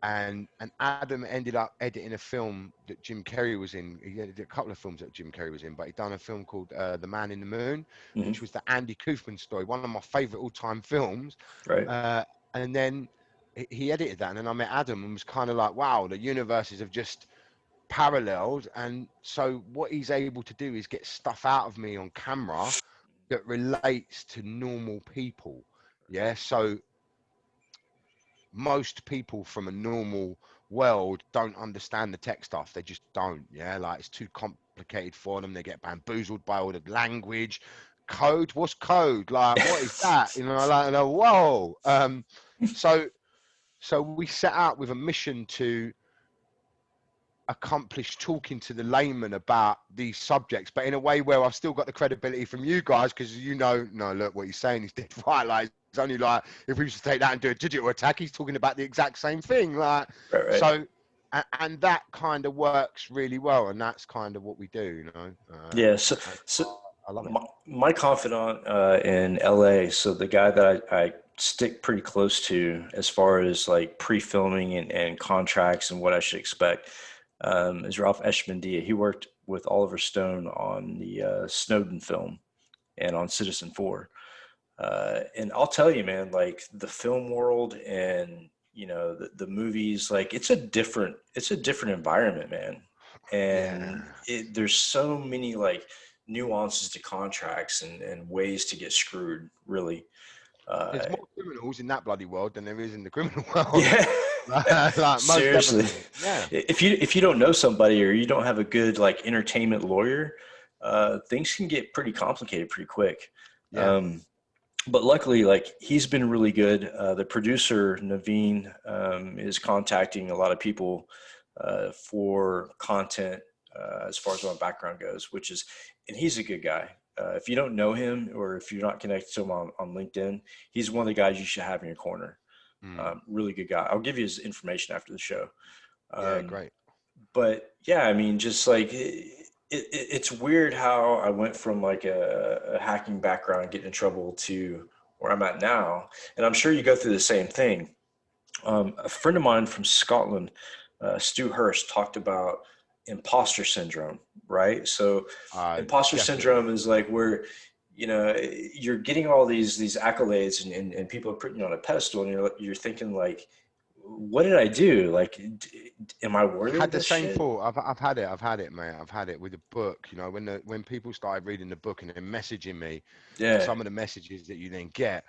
and Adam ended up editing a film that Jim Carrey was in. He edited a couple of films that Jim Carrey was in, but he done a film called The Man in the Moon, Mhm. which was the Andy Kaufman story, one of my favorite all-time films. Right. And then he edited that, and then I met Adam and was kind of like, wow, the universes have just paralleled. And so what he's able to do is get stuff out of me on camera that relates to normal people. Yeah, so most people from a normal world don't understand the tech stuff. They just don't. Yeah, like it's too complicated for them. They get bamboozled by all the language. Code? What's code? Like, what is that? Like, whoa. So we set out with a mission to accomplish talking to the layman about these subjects, but in a way where I've still got the credibility from you guys, because no, look, what he's saying is dead right. Like, it's only like if we just take that and do a digital attack, he's talking about the exact same thing. Like, Right, right. so, and that kind of works really well, and that's kind of what we do, Yeah. So, and so I love it. my confidant in LA, so the guy that I stick pretty close to as far as like pre-filming and contracts and what I should expect, is Ralph Eshmandia. He worked with Oliver Stone on the Snowden film and on Citizen Four. And I'll tell you, man, like the film world and the movies, like it's a different environment, man. And Yeah, there's so many like nuances to contracts and ways to get screwed, really. Uh, there's more criminals in that bloody world than there is in the criminal world. yeah, Like, most seriously. definitely. Yeah, If you don't know somebody or you don't have a good like entertainment lawyer, things can get pretty complicated pretty quick. yeah. Um, but luckily, like he's been really good. The producer Naveen is contacting a lot of people for content as far as my background goes, and he's a good guy. If you don't know him or if you're not connected to him on LinkedIn, he's one of the guys you should have in your corner. Mm. Really good guy. I'll give you his information after the show. Yeah, Um, great. but yeah, I mean, just like it's weird how I went from like a hacking background, getting in trouble, to where I'm at now. And I'm sure you go through the same thing. A friend of mine from Scotland, Stu Hurst, talked about imposter syndrome, right? So imposter Definitely. syndrome is like where, you're getting all these accolades, and people are putting you on a pedestal, and you're thinking like, what did I do? Like, am I worthy Had of the this same shit? thought. I've had it, mate. I've had it with the book. You know, when people started reading the book and then messaging me, and Yeah, some of the messages that you then get,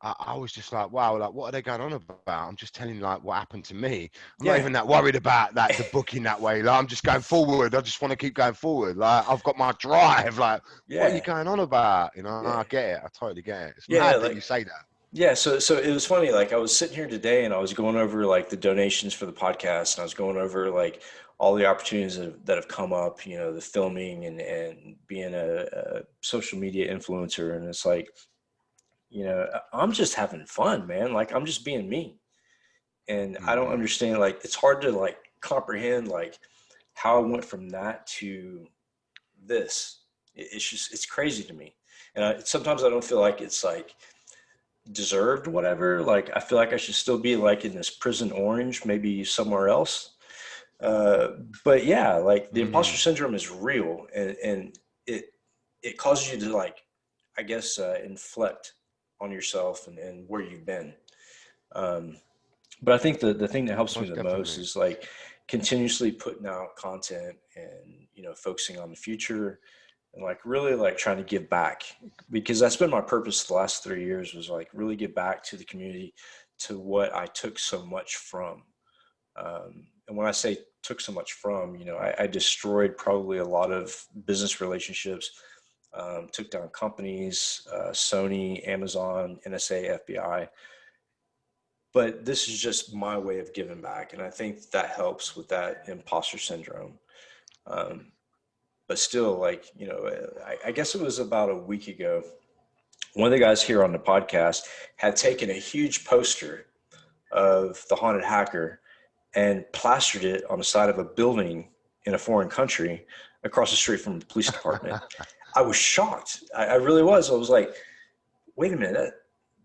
I was just like, wow, like what are they going on about? I'm just telling like what happened to me. I'm not yeah, even that worried about that the book in that way. Like I'm just going forward. I just want to keep going forward. Like I've got my drive. Like what are you yeah, going on about? You know, yeah, I get it. I totally get it. It's yeah. mad that you Like, say that. yeah. So it was funny. Like, I was sitting here today, and I was going over like the donations for the podcast, and I was going over like all the opportunities that have come up. The filming and being a social media influencer, and it's like, I'm just having fun, man. Like, I'm just being me, and I don't Mm-hmm. understand. Like, it's hard to like comprehend like how I went from that to this. It's crazy to me, and sometimes I don't feel like it's like deserved whatever. Like, I feel like I should still be like in this prison orange, maybe somewhere else. Uh, but yeah, like the imposter Mm-hmm. syndrome is real, and it causes you to like, I guess, inflect on yourself and where you've been. Um, but I think the thing that helps me Most the most definitely. is like continuously putting out content, and focusing on the future, and like really like trying to give back, because that's been my purpose the last 3 years, was like really give back to the community, to what I took so much from. And when I say took so much from, I destroyed probably a lot of business relationships, took down companies, Sony, Amazon, NSA, FBI. But this is just my way of giving back. And I think that helps with that imposter syndrome. Um, but still, like, I guess it was about a week ago, one of the guys here on the podcast had taken a huge poster of the haunted hacker and plastered it on the side of a building in a foreign country across the street from the police department. I was shocked. I really was. I was like, wait a minute,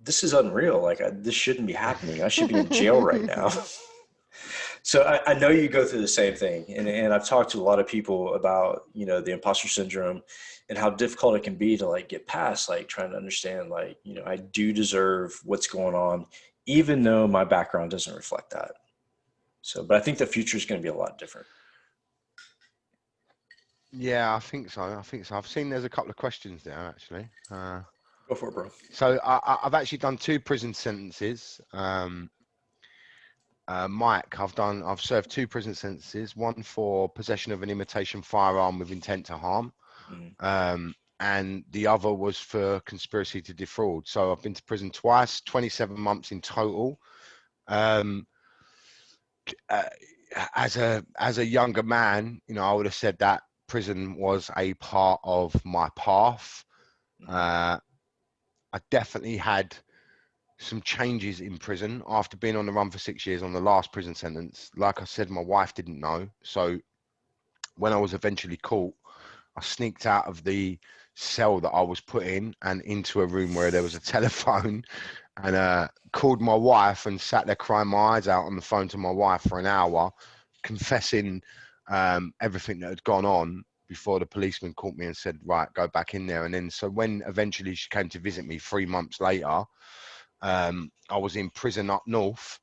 this is unreal. Like, this shouldn't be happening. I should be in jail right now. So I know you go through the same thing, and I've talked to a lot of people about the imposter syndrome and how difficult it can be to like get past, like trying to understand like I do deserve what's going on, even though my background doesn't reflect that. So, but I think the future is going to be a lot different. Yeah, I think so. I think so. I've seen there's a couple of questions there actually. Go for it, bro. So I've actually done two prison sentences. Mike, I've served two prison sentences. One for possession of an imitation firearm with intent to harm, Mm. and the other was for conspiracy to defraud. So I've been to prison twice, 27 months in total. Um, uh, as a younger man, I would have said that prison was a part of my path. Mm. Uh, I definitely had some changes in prison after being on the run for 6 years on the last prison sentence. Like I said, my wife didn't know. So when I was eventually caught, I sneaked out of the cell that I was put in and into a room where there was a telephone, and called my wife and sat there crying my eyes out on the phone to my wife for an hour, confessing everything that had gone on before the policeman caught me and said, right, go back in there. And then, so when eventually she came to visit me 3 months later, I was in prison up north,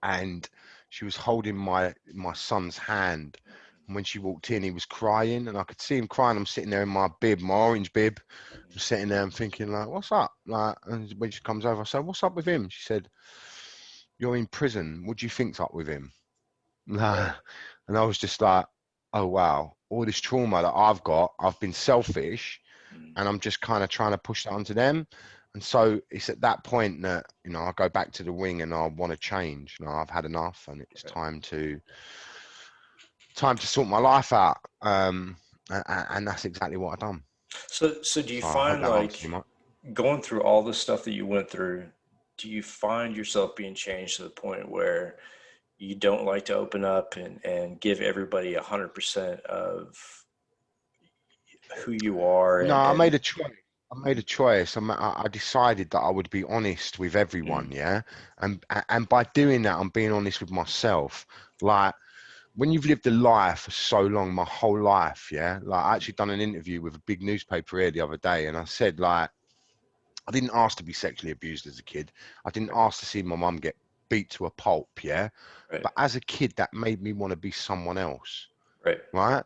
and she was holding my son's hand. And when she walked in, he was crying, and I could see him crying. I'm sitting there in my bib, my orange bib. I'm sitting there and thinking, like, what's up? Like, and when she comes over, I said, what's up with him? She said, you're in prison. What do you think's up with him? Right. And I was just like, oh wow, all this trauma that I've been selfish, Mm. and I'm just kind of trying to push that onto them. And so it's at that point that I go back to the wing and I want to change. I've had enough, and it's Right. time to sort my life out. And that's exactly what I've done. So do you So I hope find that answers you, like Mike. going through all the stuff that you went through, do you find yourself being changed to the point where you don't like to open up and give everybody 100% of who you are. No, I made a choice. I decided that I would be honest with everyone, yeah. And by doing that, I'm being honest with myself. Like when you've lived a life for so long, my whole life, yeah. Like I actually done an interview with a big newspaper here the other day, and I said like, I didn't ask to be sexually abused as a kid. I didn't ask to see my mum get beat to a pulp, yeah. Right. But as a kid, that made me want to be someone else, Right. right?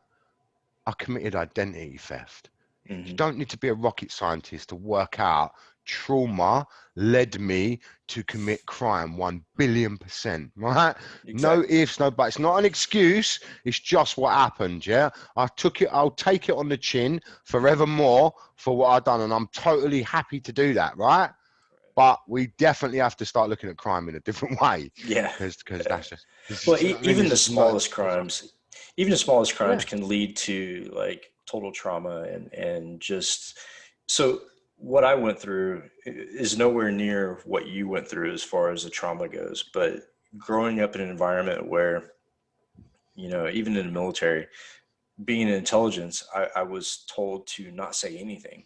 I committed identity theft. You don't need to be a rocket scientist to work out trauma led me to commit crime 1,000,000,000%, right? Exactly. No ifs, no buts. It's not an excuse. It's just what happened, yeah? I'll take it on the chin forevermore for what I've done, and I'm totally happy to do that, right? But we definitely have to start looking at crime in a different way. Yeah. Because that's just... Well, even the smallest crimes, can lead to like total trauma and just, so what I went through is nowhere near what you went through as far as the trauma goes. But growing up in an environment where, even in the military, being in intelligence, I was told to not say anything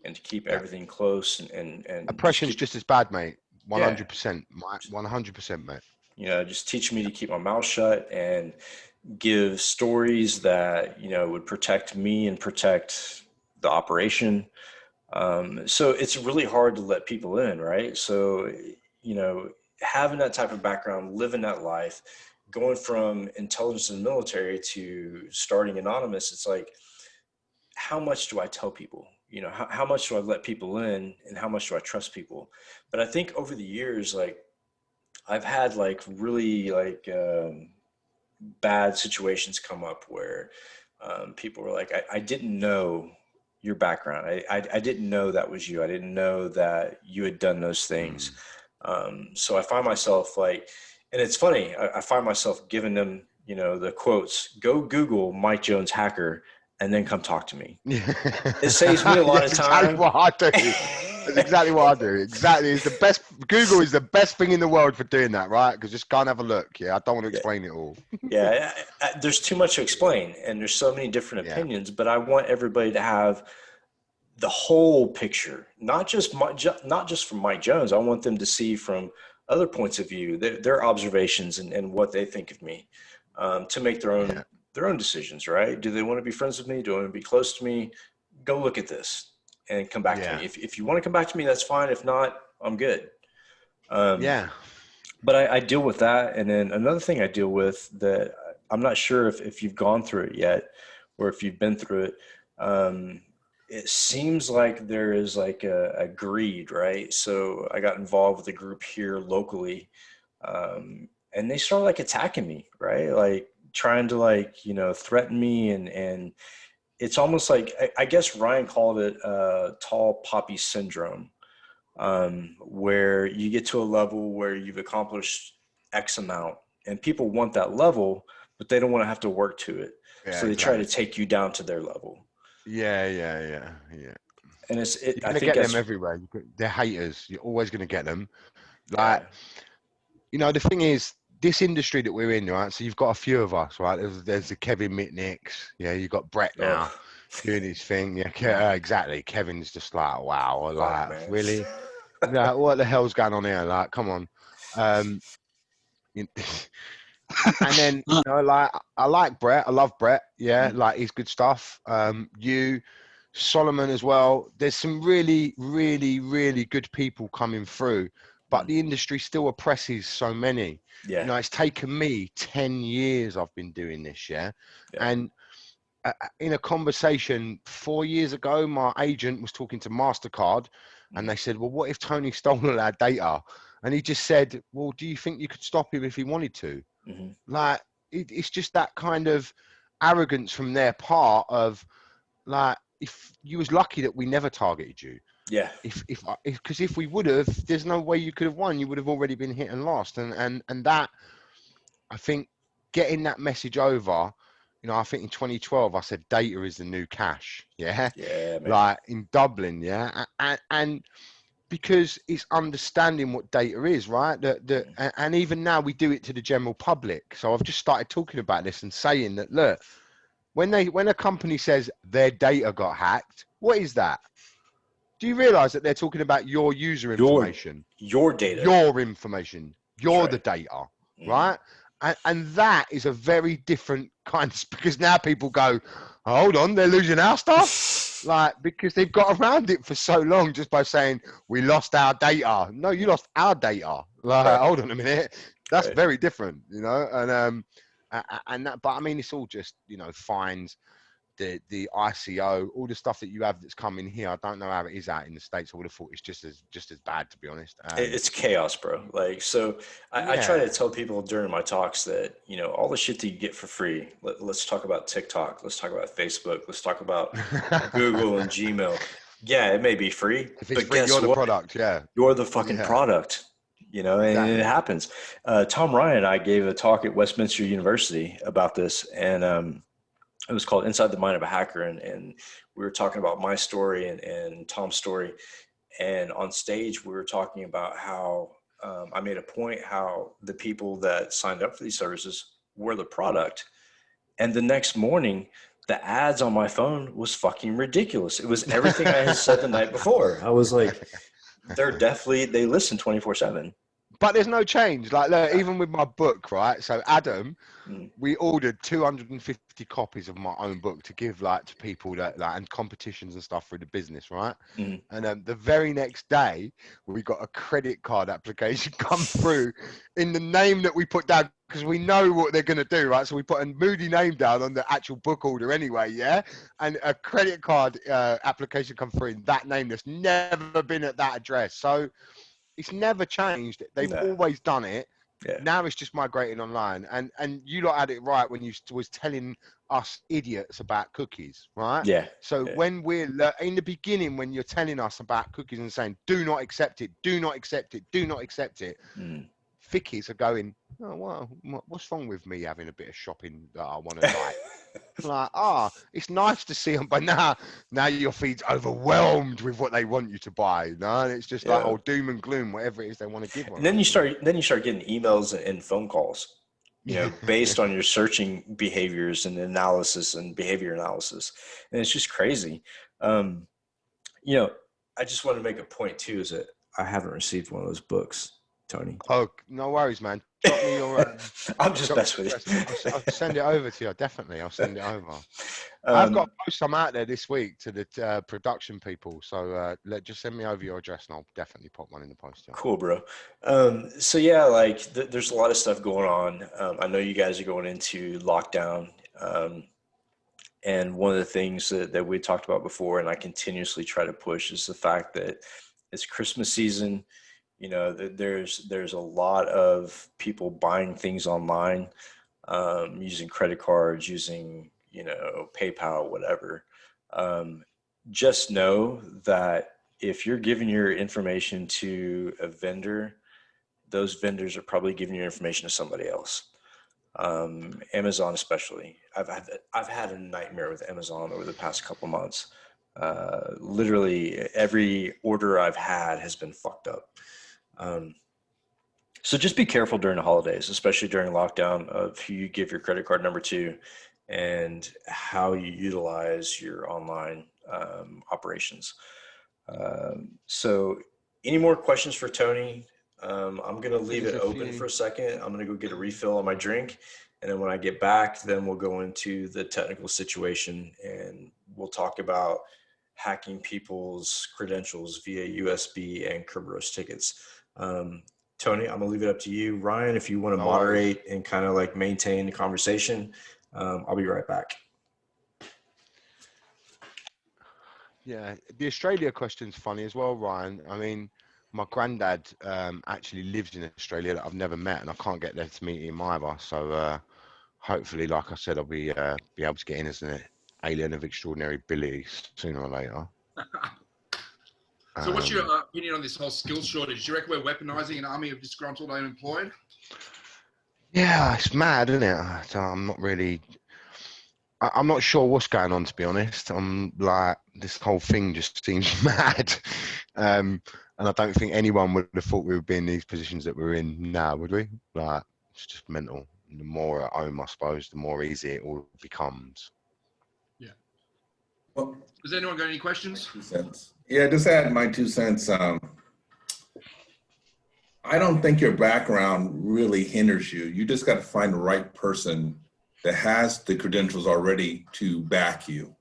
and to keep everything close and oppression's just as bad, mate. 100%, 100%, mate. Just teach me to keep my mouth shut and give stories that, would protect me and protect the operation. So it's really hard to let people in, right? So, having that type of background, living that life, going from intelligence and military to starting anonymous, it's like, how much do I tell people? How much do I let people in and how much do I trust people? But I think over the years, like I've had like really like bad situations come up where people were like, I didn't know your background. I didn't know that was you. I didn't know that you had done those things. So I find myself like, and it's funny, I find myself giving them, the quotes, go Google Mike Jones hacker and then come talk to me. It saves me a lot of time. Exactly what I do. That's exactly what I do. Exactly. It's the best. Google is the best thing in the world for doing that, right? Because just go and have a look. Yeah. I don't want to explain it all. There's too much to explain and there's so many different opinions, but I want everybody to have the whole picture, not just from Mike Jones. I want them to see from other points of view, their observations and what they think of me, to make their own decisions, right? Do they want to be friends with me? Do they want to be close to me? Go look at this and come back to me. If you want to come back to me, that's fine. If not, I'm good. But I deal with that. And then another thing I deal with that I'm not sure if you've gone through it yet or if you've been through it. It seems like there is like a greed, right? So I got involved with a group here locally, and they started like attacking me, right? Like trying to like, threaten me. And it's almost like, I guess Ryan called it tall poppy syndrome, where you get to a level where you've accomplished X amount and people want that level, but they don't want to have to work to it. So they try to take you down to their level. Yeah. And you're gonna get them everywhere. They're haters. You're always gonna get them. Like, the thing is, this industry that we're in, right? So you've got a few of us, right? There's the Kevin Mitnicks. Yeah, you've got Brett now doing his thing. Yeah, exactly. Kevin's just like, wow, like really? What the hell's going on here? Like, come on. And then like I like Brett. I love Brett. Yeah, like he's good stuff. You. Solomon as well. There's some really, really, really good people coming through, but the industry still oppresses so many. It's taken me 10 years I've been doing this, and in a conversation 4 years ago, my agent was talking to MasterCard and they said, well, what if Tony stole all our data? And he just said, well, do you think you could stop him if he wanted to? Like, it's just that kind of arrogance from their part of like, if you was lucky that we never targeted you. Because if we would have, there's no way you could have won. You would have already been hit and lost. And that, I think, getting that message over, I think in 2012 I said data is the new cash. Yeah, man. Like in Dublin. And because it's understanding what data is, right? And even now we do it to the general public. So I've just started talking about this and saying that, look, when a company says their data got hacked, what is that? Do you realize that they're talking about your user information, your data, your information, you're right. the data, right? And that is a very different kind of, because now people go, hold on, they're losing our stuff, like, because they've got around it for so long just by saying we lost our data. No, you lost our data. Like, right. hold on a minute, that's right. very different, you know. And that, but I mean, it's all just, you know, fines, the ICO, all the stuff that you have that's coming here. I don't know how it is out in the States. I would have thought it's just as bad, to be honest. It's chaos, bro. Like, so I try to tell people during my talks that, you know, all the shit that you get for free, let's talk about TikTok, let's talk about Facebook, let's talk about Google and Gmail. Yeah, it may be free, If it's but free, guess you're the what? product. Yeah, You're the fucking yeah, product, you know, and exactly. it happens. Tom Ryan and I gave a talk at Westminster University about this, and it was called Inside the Mind of a Hacker. And we were talking about my story and Tom's story. And on stage, we were talking about how I made a point how the people that signed up for these services were the product. And the next morning, the ads on my phone was fucking ridiculous. It was everything I had said the night before. I was like, they listen 24/7. But there's no change. Like, look, even with my book, right? So Adam, we ordered 250 copies of my own book to give, like, to people that, like, and competitions and stuff through the business, right? And the very next day, we got a credit card application come through in the name that we put down, because we know what they're going to do, right? So we put a Moody name down on the actual book order anyway, yeah? And a credit card application come through in that name that's never been at that address. So it's never changed. They've always done it. Yeah. Now it's just migrating online. And you lot had it right when you was telling us idiots about cookies, right? Yeah. So when we're in the beginning, when you're telling us about cookies and saying, do not accept it, do not accept it, do not accept it, thickies are going, oh, well, what's wrong with me having a bit of shopping that I want to like? Like, it's nice to see them, but now your feed's overwhelmed with what they want you to buy, you know? And it's just like, oh, doom and gloom, whatever it is they want to give. And then you start getting emails and phone calls, you know, based on your searching behaviors and analysis and behavior analysis, and it's just crazy. You know, I just want to make a point too, is that I haven't received one of those books, Tony. Oh, no worries, man. Drop me your. I'm just messing with you. I'll send it over to you. Definitely, I'll send it over. I've got to post some out there this week to the production people. So just send me over your address, and I'll definitely put one in the post. Yeah. Cool, bro. So yeah, like there's a lot of stuff going on. I know you guys are going into lockdown. And one of the things that we talked about before, and I continuously try to push, is the fact that it's Christmas season. You know, there's a lot of people buying things online, using credit cards, using, you know, PayPal, whatever. Just know that if you're giving your information to a vendor, those vendors are probably giving your information to somebody else. Amazon especially. I've had a nightmare with Amazon over the past couple months. Literally every order I've had has been fucked up. So just be careful during the holidays, especially during lockdown, of who you give your credit card number to and how you utilize your online operations. So any more questions for Tony? I'm going to leave it open for a second. I'm going to go get a refill on my drink. And then when I get back, then we'll go into the technical situation and we'll talk about hacking people's credentials via USB and Kerberos tickets. Tony, I'm gonna leave it up to you. Ryan, if you want to moderate and kind of like maintain the conversation, I'll be right back. Yeah, the Australia question's funny as well, Ryan. I mean, my granddad actually lives in Australia that I've never met, and I can't get there to meet him either. So hopefully, like I said, I'll be able to get in as an alien of extraordinary abilities sooner or later. So what's your opinion on this whole skills shortage? Do you reckon we're weaponizing an army of disgruntled unemployed? Yeah, it's mad, isn't it? So I'm not sure what's going on, to be honest. I'm like, this whole thing just seems mad. And I don't think anyone would have thought we would be in these positions that we're in now, would we? Like, it's just mental. The more at home, I suppose, the more easy it all becomes. Well, Does anyone got any questions? 2 cents. Yeah, just add my 2 cents. I don't think your background really hinders you. You just got to find the right person that has the credentials already to back you.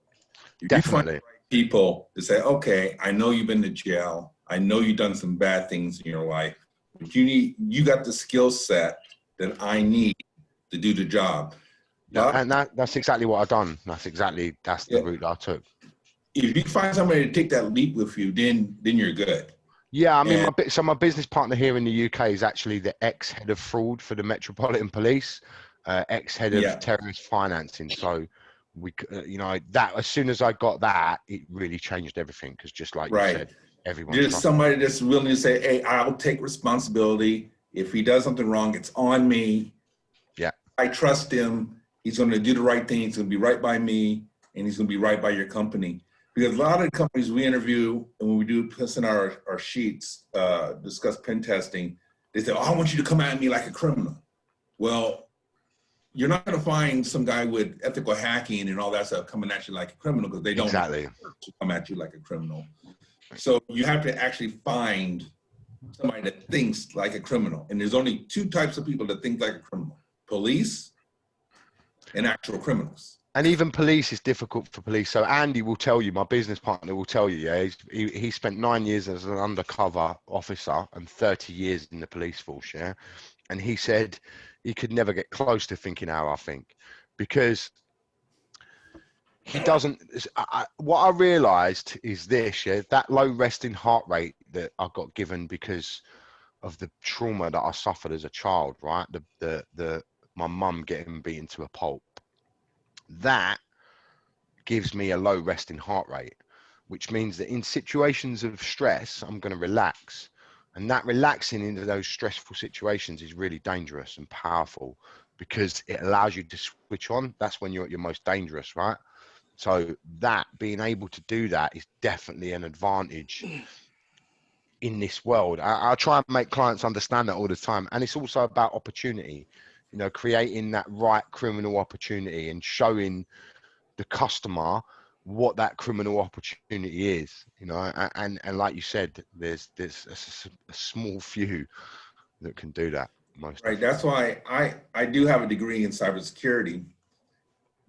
If you find the right people to say, okay, I know you've been to jail. I know you've done some bad things in your life, but you got the skill set that I need to do the job. Yeah, and that's exactly what I've done. That's the route I took. If you find somebody to take that leap with you, then you're good. Yeah, I mean, my business partner here in the UK is actually the ex-head of fraud for the Metropolitan Police, ex-head of terrorist financing. So we, that as soon as I got that, it really changed everything because just like you said, everyone. There's somebody that's willing to say, "Hey, I'll take responsibility. If he does something wrong, it's on me. Yeah, I trust him. He's going to do the right thing. He's going to be right by me, and he's going to be right by your company." Because a lot of the companies we interview, and when we do piss in our sheets, discuss pen testing, they say, "Oh, I want you to come at me like a criminal." Well, you're not going to find some guy with ethical hacking and all that stuff coming at you like a criminal because they don't come at you like a criminal. So you have to actually find somebody that thinks like a criminal. And there's only 2 types of people that think like a criminal: police and actual criminals. And even police is difficult for police. So Andy will tell you, my business partner will tell you, he spent 9 years as an undercover officer and 30 years in the police force, and he said he could never get close to thinking how I think, because he doesn't. What I realized is this, that low resting heart rate that I got given because of the trauma that I suffered as a child, right? My mum getting beaten to a pulp. That gives me a low resting heart rate, which means that in situations of stress, I'm going to relax. And that relaxing into those stressful situations is really dangerous and powerful because it allows you to switch on. That's when you're at your most dangerous, right? So that being able to do that is definitely an advantage in this world. I try and make clients understand that all the time. And it's also about opportunity. Creating that right criminal opportunity and showing the customer what that criminal opportunity is, and like you said, there's a small few that can do that. Right. That's why I do have a degree in cybersecurity,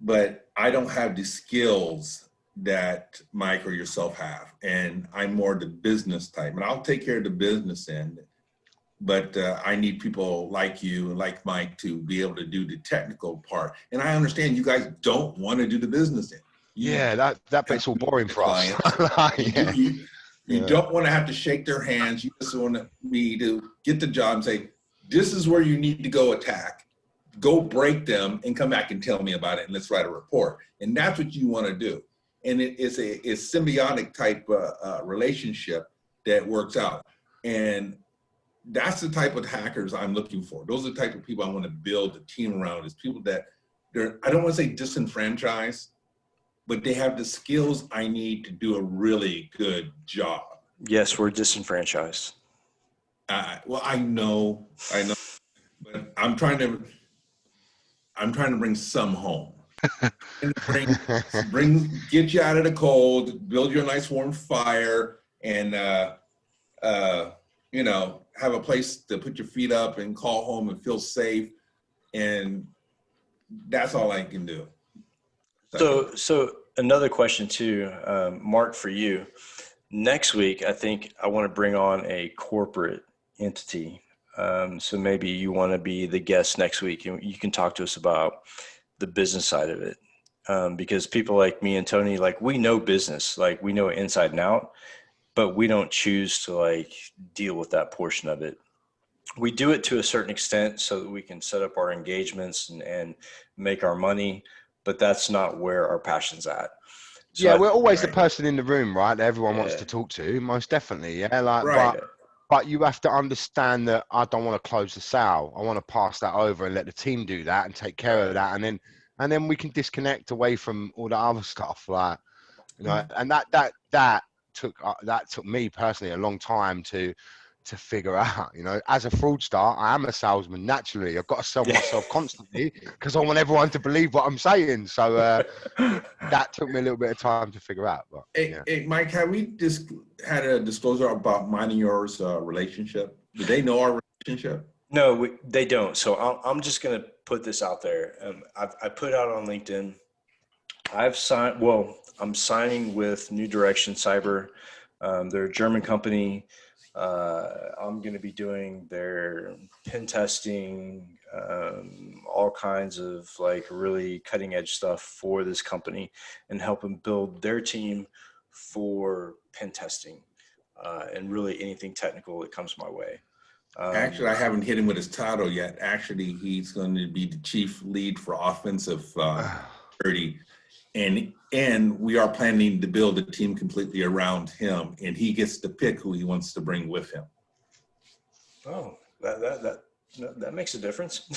but I don't have the skills that Mike or yourself have. And I'm more the business type, and I'll take care of the business end. But I need people like you and like Mike to be able to do the technical part. And I understand you guys don't want to do the business end. That bit's all boring for us. You don't want to have to shake their hands. You just want me to get the job and say, this is where you need to go attack. Go break them and come back and tell me about it, and let's write a report. And that's what you want to do. And it's a symbiotic type relationship that works out. And that's the type of hackers I'm looking for. Those are the type of people I want to build a team around, is people that I don't want to say disenfranchised, but they have the skills I need to do a really good job. Yes, we're disenfranchised. Well, I know, but I'm trying to bring some home. Get you out of the cold, build you a nice warm fire, and have a place to put your feet up and call home and feel safe. And that's all I can do. So another question too, Mark, for you. Next week, I think I want to bring on a corporate entity. So maybe you want to be the guest next week, and you can talk to us about the business side of it. Because people like me and Tony, we know business, we know it inside and out, but we don't choose to deal with that portion of it. We do it to a certain extent so that we can set up our engagements and make our money, but that's not where our passion's at. So we're always the person in the room, right? That everyone wants to talk to, most definitely. But you have to understand that I don't want to close the sale. I want to pass that over and let the team do that and take care of that. And then we can disconnect away from all the other stuff. And that took me personally a long time to to figure out. You know, as a fraudster, I am a salesman naturally. I've got to sell myself constantly because I want everyone to believe what I'm saying. So that took me a little bit of time to figure out. But hey, Mike, have we just had a disclosure about mine and yours relationship? Do they know our relationship? No, they don't. So I'm just going to put this out there. I put out on LinkedIn. I'm signing with New Direction Cyber. They're a German company. I'm going to be doing their pen testing, all kinds of like really cutting edge stuff for this company and help them build their team for pen testing and really anything technical that comes my way. Actually, I haven't hit him with his title yet. Actually, he's going to be the chief lead for offensive security. And we are planning to build a team completely around him, and he gets to pick who he wants to bring with him. Oh, that makes a difference.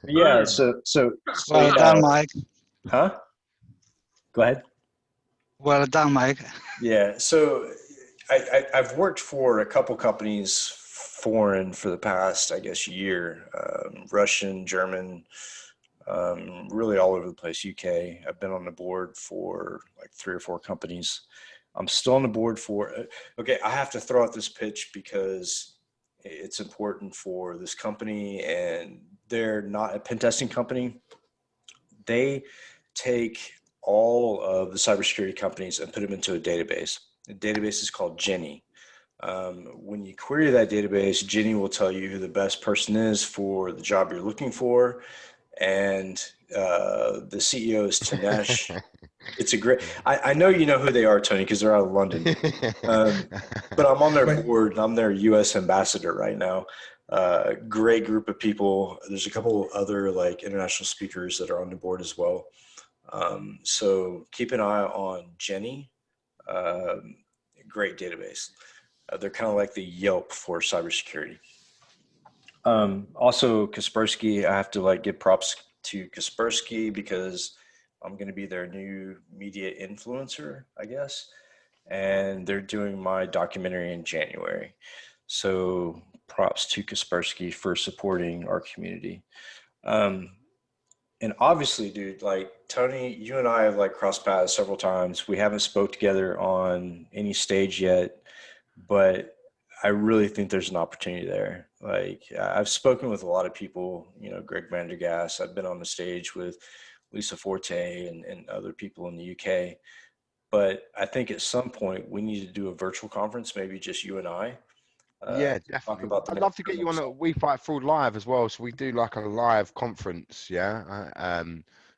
Yeah. So Well done, Mike. Huh? Go ahead. Well done, Mike. Yeah. So I've worked for a couple companies foreign for the past, I guess, year, Russian, German, really all over the place, UK. I've been on the board for like 3 or 4 companies. I'm still on the board for, okay, I have to throw out this pitch because it's important for this company, and they're not a pen testing company. They take all of the cybersecurity companies and put them into a database. The database is called Jenny. When you query that database, Jenny will tell you who the best person is for the job you're looking for. And the CEO is Tanesh. It's a great, I know you know who they are, Tony, because they're out of London. But I'm on their board. I'm their U.S. ambassador right now. Great group of people. There's a couple other like international speakers that are on the board as well. So keep an eye on Jenny. Great database. They're kind of like the Yelp for cybersecurity. Also Kaspersky, I have to like give props to Kaspersky because I'm going to be their new media influencer, I guess. And they're doing my documentary in January. So props to Kaspersky for supporting our community. And obviously, dude, like Tony, you and I have like crossed paths several times. We haven't spoke together on any stage yet, but I really think there's an opportunity there. Like I've spoken with a lot of people, you know, Greg Vandergas. I've been on the stage with Lisa Forte and other people in the UK. But I think at some point we need to do a virtual conference, maybe just you and I. Yeah, Talk definitely. about I'd love to get you on a We Fight Fraud live as well. So we do like a live conference. Yeah.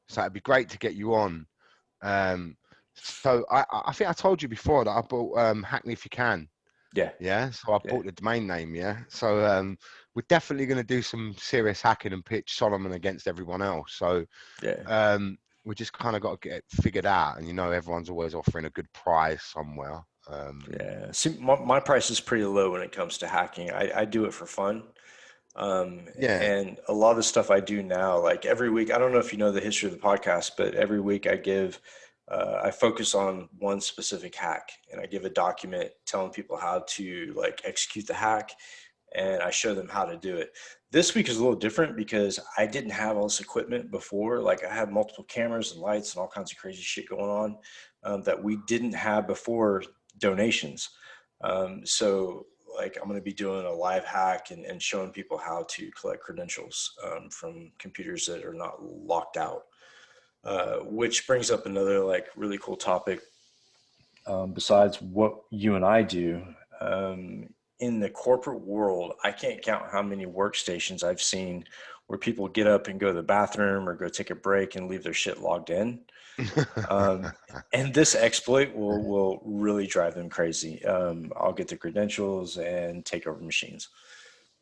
So it'd be great to get you on. So I think I told you before that I bought Hackney If You Can. Yeah. Yeah. So I bought the domain name. Yeah. So we're definitely going to do some serious hacking and pitch Solomon against everyone else. So yeah. We just kind of got to get it figured out. And, you know, everyone's always offering a good price somewhere. Yeah. See, my price is pretty low when it comes to hacking. I do it for fun. And a lot of the stuff I do now, like every week, I don't know if you know the history of the podcast, but every week I focus on one specific hack, and I give a document telling people how to like execute the hack, and I show them how to do it. This week is a little different because I didn't have all this equipment before. Like I had multiple cameras and lights and all kinds of crazy shit going on that we didn't have before donations. So like I'm going to be doing a live hack and showing people how to collect credentials from computers that are not locked out, which brings up another like really cool topic besides what you and I do. In the corporate world, I can't count how many workstations I've seen where people get up and go to the bathroom or go take a break and leave their shit logged in. And this exploit will really drive them crazy. I'll get the credentials and take over machines.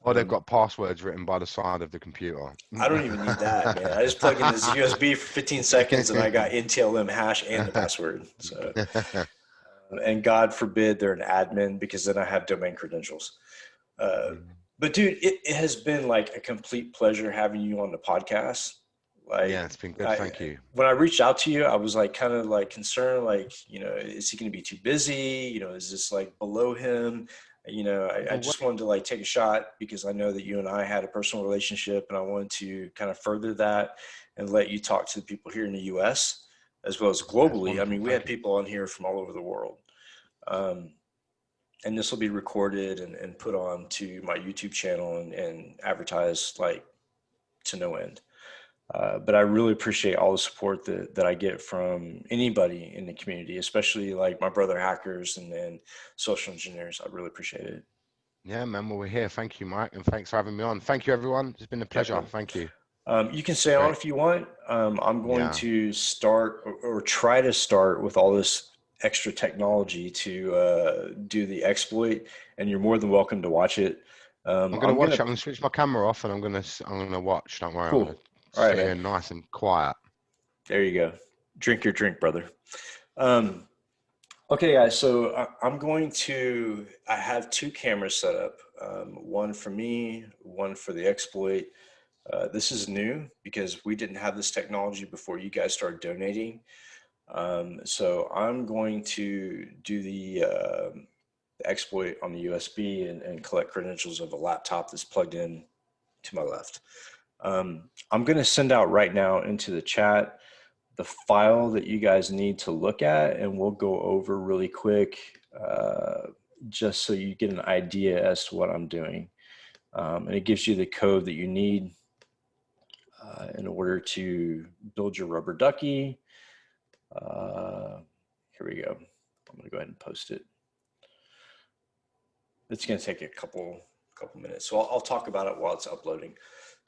Or they've got passwords written by the side of the computer. I don't even need that, man. I just plug in this USB for 15 seconds and I got NTLM hash and the password. So, and God forbid they're an admin, because then I have domain credentials. But dude, it has been like a complete pleasure having you on the podcast. Like, Yeah, it's been good. Thank you. When I reached out to you, I was like kind of like concerned, like, you know, is he going to be too busy? You know, is this like below him? You know, I just wanted to like take a shot because I know that you and I had a personal relationship, and I wanted to kind of further that and let you talk to the people here in the US as well as globally. I mean, we had people on here from all over the world. And this will be recorded and put on to my YouTube channel and advertised like to no end. But I really appreciate all the support that I get from anybody in the community, especially like my brother hackers and social engineers. I really appreciate it. Yeah, man. Well, we're here. Thank you, Mike. And thanks for having me on. Thank you, everyone. It's been a pleasure. Yeah. Thank you. You can stay on if you want. I'm going to start or try to start with all this extra technology to do the exploit, and you're more than welcome to watch it. I'm going to watch it. I'm going to switch my camera off and I'm going to watch. Don't worry. Cool. I'm going to all right, stay man. nice and quiet. There you go. Drink your drink, brother. Okay, guys. So I have two cameras set up. One for me, one for the exploit. This is new because we didn't have this technology before you guys started donating. So I'm going to do the exploit on the USB and collect credentials of a laptop that's plugged in to my left. I'm going to send out right now into the chat the file that you guys need to look at, and we'll go over really quick just so you get an idea as to what I'm doing. And it gives you the code that you need in order to build your rubber ducky. Here we go. I'm going to go ahead and post it. It's going to take a couple minutes, so I'll talk about it while it's uploading.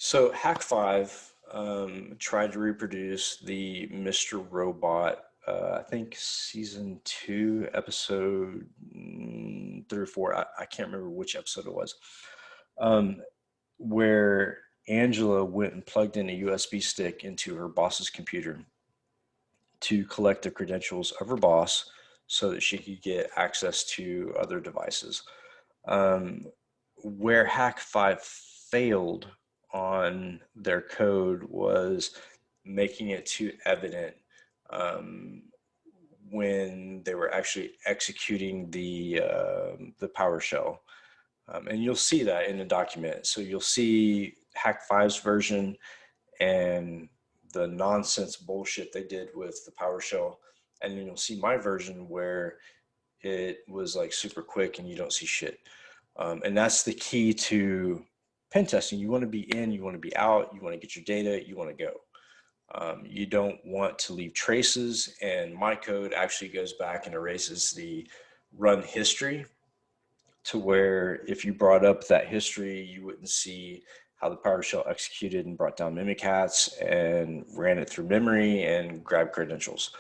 So Hack5 tried to reproduce the Mr. Robot, I think season 2, episode 3 or 4. I can't remember which episode it was, where Angela went and plugged in a USB stick into her boss's computer to collect the credentials of her boss so that she could get access to other devices. Where Hack5 failed on their code was making it too evident when they were actually executing the PowerShell. And you'll see that in the document. So you'll see Hack5's version and the nonsense bullshit they did with the PowerShell. And then you'll see my version where it was like super quick and you don't see shit. And that's the key to pen testing. You want to be in, you want to be out, you want to get your data, you want to go. You don't want to leave traces, and my code actually goes back and erases the run history to where if you brought up that history, you wouldn't see how the PowerShell executed and brought down mimikatz and ran it through memory and grabbed credentials.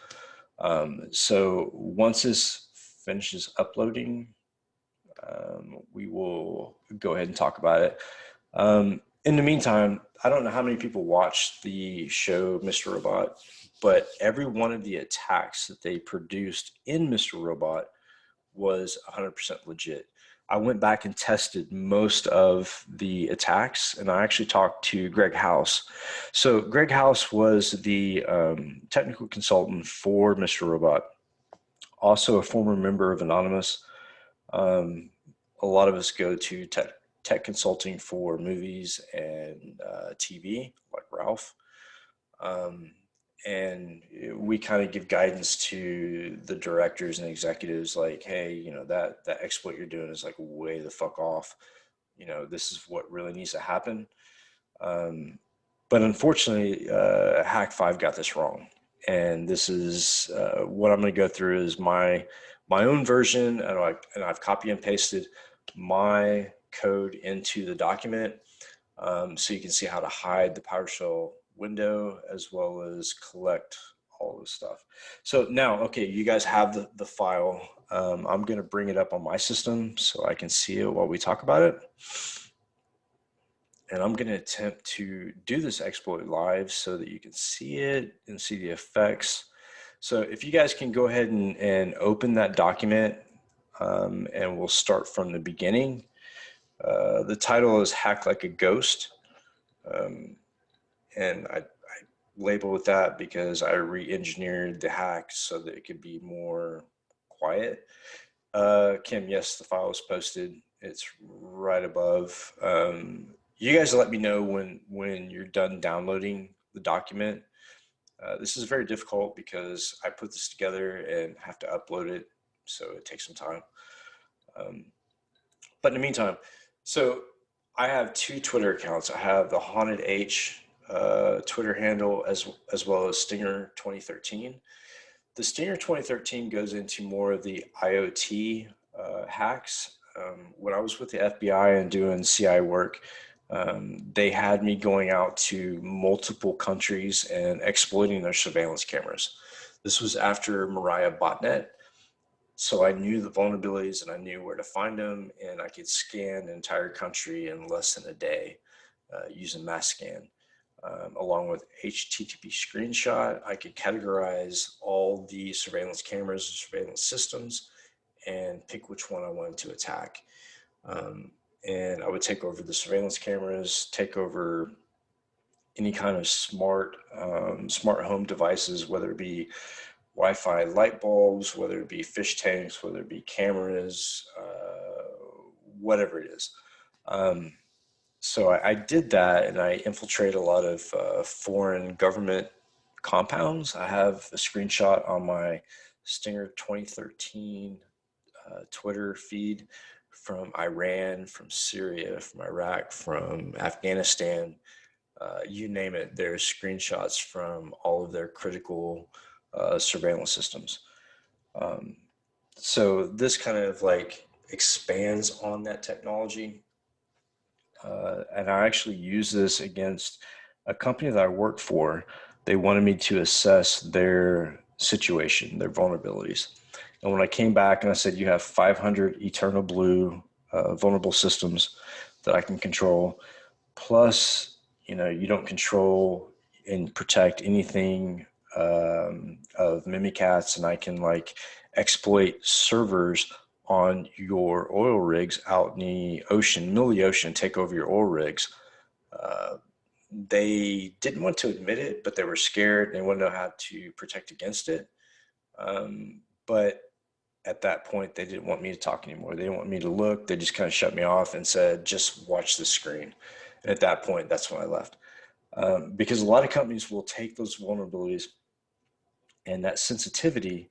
So once this finishes uploading, we will go ahead and talk about it. In the meantime, I don't know how many people watched the show Mr. Robot, but every one of the attacks that they produced in Mr. Robot was 100% legit. I went back and tested most of the attacks, and I actually talked to Greg House. So Greg House was the technical consultant for Mr. Robot, also a former member of Anonymous. A lot of us go to tech consulting for movies and TV, like Ralph. And we kind of give guidance to the directors and executives like, hey, you know, that exploit you're doing is like way the fuck off. You know, this is what really needs to happen. But unfortunately, Hack5 got this wrong. And this is what I'm going to go through is my own version, and I've copy and pasted my code into the document so you can see how to hide the PowerShell window as well as collect all this stuff. So now, okay, you guys have the file. I'm going to bring it up on my system so I can see it while we talk about it. And I'm going to attempt to do this exploit live so that you can see it and see the effects. So if you guys can go ahead and open that document, and we'll start from the beginning. The title is Hack Like a Ghost. And I label with that because I re-engineered the hack so that it could be more quiet. Kim, yes, the file is posted. It's right above. You guys let me know when you're done downloading the document. This is very difficult because I put this together and have to upload it, so it takes some time. But in the meantime, so I have 2 Twitter accounts. I have the Haunted H Twitter handle as well as Stinger 2013. The Stinger 2013 goes into more of the IoT hacks. When I was with the FBI and doing CI work, they had me going out to multiple countries and exploiting their surveillance cameras. This was after Mariah botnet. So I knew the vulnerabilities and I knew where to find them, and I could scan the entire country in less than a day using mass scan. Along with HTTP screenshot, I could categorize all the surveillance cameras and surveillance systems and pick which one I wanted to attack. And I would take over the surveillance cameras, take over any kind of smart home devices, whether it be Wi-Fi light bulbs, whether it be fish tanks, whether it be cameras, whatever it is. So I did that, and I infiltrated a lot of foreign government compounds. I have a screenshot on my Stinger 2013 Twitter feed from Iran, from Syria, from Iraq, from Afghanistan, you name it. There's screenshots from all of their critical surveillance systems. So this kind of like expands on that technology. And I actually use this against a company that I worked for. They wanted me to assess their situation, their vulnerabilities. And when I came back and I said, you have 500 Eternal Blue vulnerable systems that I can control, plus, you know, you don't control and protect anything of mimikatz, and I can like exploit servers on your oil rigs out in the ocean, middle of the ocean, take over your oil rigs. They didn't want to admit it, but they were scared. They wanted to know how to protect against it. But at that point, they didn't want me to talk anymore. They didn't want me to look. They just kind of shut me off and said, just watch the screen. And at that point, that's when I left. Because a lot of companies will take those vulnerabilities and that sensitivity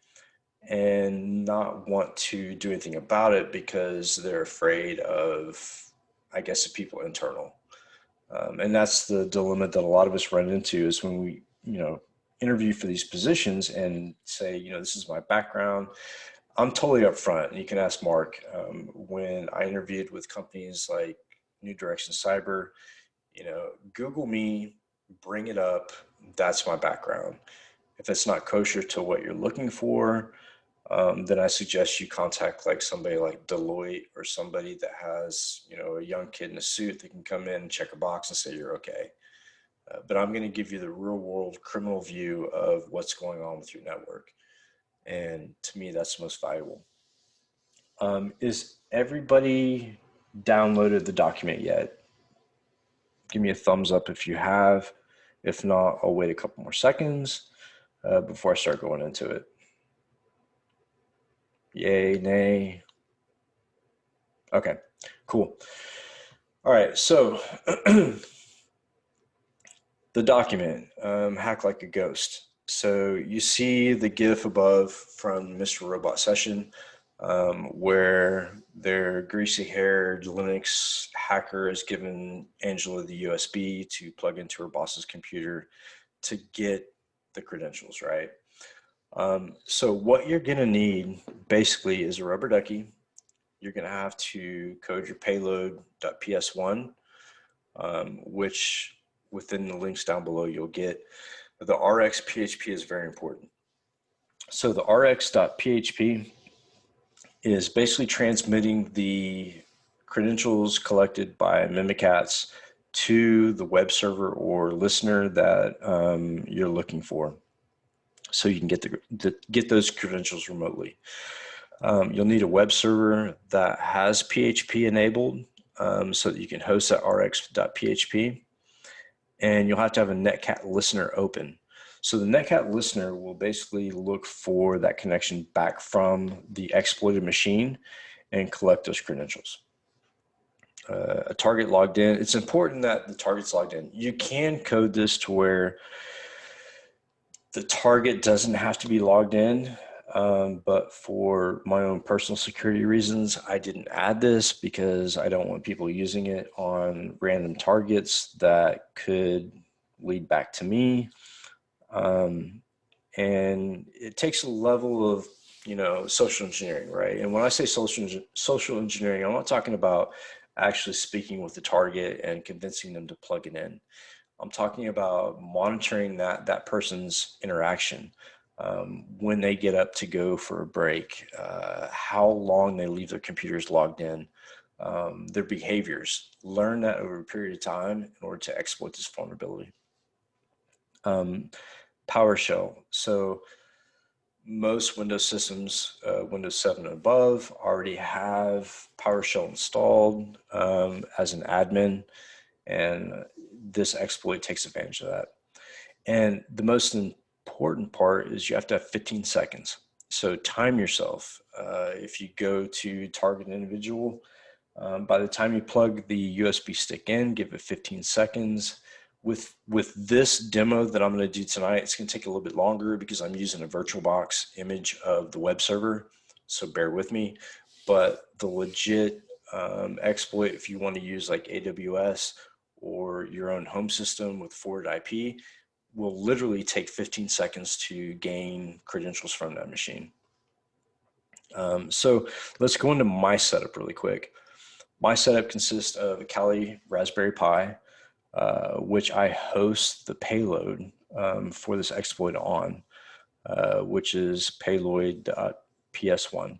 and not want to do anything about it because they're afraid of, I guess, the people internal. And that's the dilemma that a lot of us run into is when we, you know, interview for these positions and say, you know, this is my background. I'm totally upfront. And you can ask Mark. When I interviewed with companies like New Direction Cyber, you know, Google me, bring it up. That's my background. If it's not kosher to what you're looking for, then I suggest you contact like somebody like Deloitte or somebody that has, you know, a young kid in a suit that can come in and check a box and say you're okay. But I'm going to give you the real world criminal view of what's going on with your network. And to me, that's the most valuable. Is everybody downloaded the document yet? Give me a thumbs up if you have. If not, I'll wait a couple more seconds before I start going into it. Yay, nay. Okay, cool. All right, so the document, Hack Like a Ghost. So you see the GIF above from Mr. Robot Session where their greasy-haired Linux hacker has given Angela the USB to plug into her boss's computer to get the credentials, right? So what you're gonna need basically is a rubber ducky. You're gonna have to code your payload.ps1, which within the links down below you'll get. The RX PHP is very important. So the rx.php is basically transmitting the credentials collected by mimikatz to the web server or listener that you're looking for, so you can get those credentials remotely. You'll need a web server that has PHP enabled so that you can host that rx.php. And you'll have to have a netcat listener open. So the netcat listener will basically look for that connection back from the exploited machine and collect those credentials. A target logged in, it's important that the target's logged in. You can code this to where the target doesn't have to be logged in, but for my own personal security reasons, I didn't add this because I don't want people using it on random targets that could lead back to me. And it takes a level of, social engineering, right? And when I say social engineering, I'm not talking about actually speaking with the target and convincing them to plug it in. I'm talking about monitoring that person's interaction, when they get up to go for a break, how long they leave their computers logged in, their behaviors. Learn that over a period of time in order to exploit this vulnerability. PowerShell. So most Windows systems, Windows 7 and above, already have PowerShell installed as an admin, and this exploit takes advantage of that. And the most important part is you have to have 15 seconds. So time yourself. If you go to target an individual, by the time you plug the USB stick in, give it 15 seconds. With this demo that I'm going to do tonight, it's going to take a little bit longer because I'm using a VirtualBox image of the web server, so bear with me. But the legit exploit, if you want to use like AWS or your own home system with forwarded IP, will literally take 15 seconds to gain credentials from that machine. So let's go into my setup really quick. My setup consists of a Kali Raspberry Pi, which I host the payload for this exploit on, which is payload.ps1.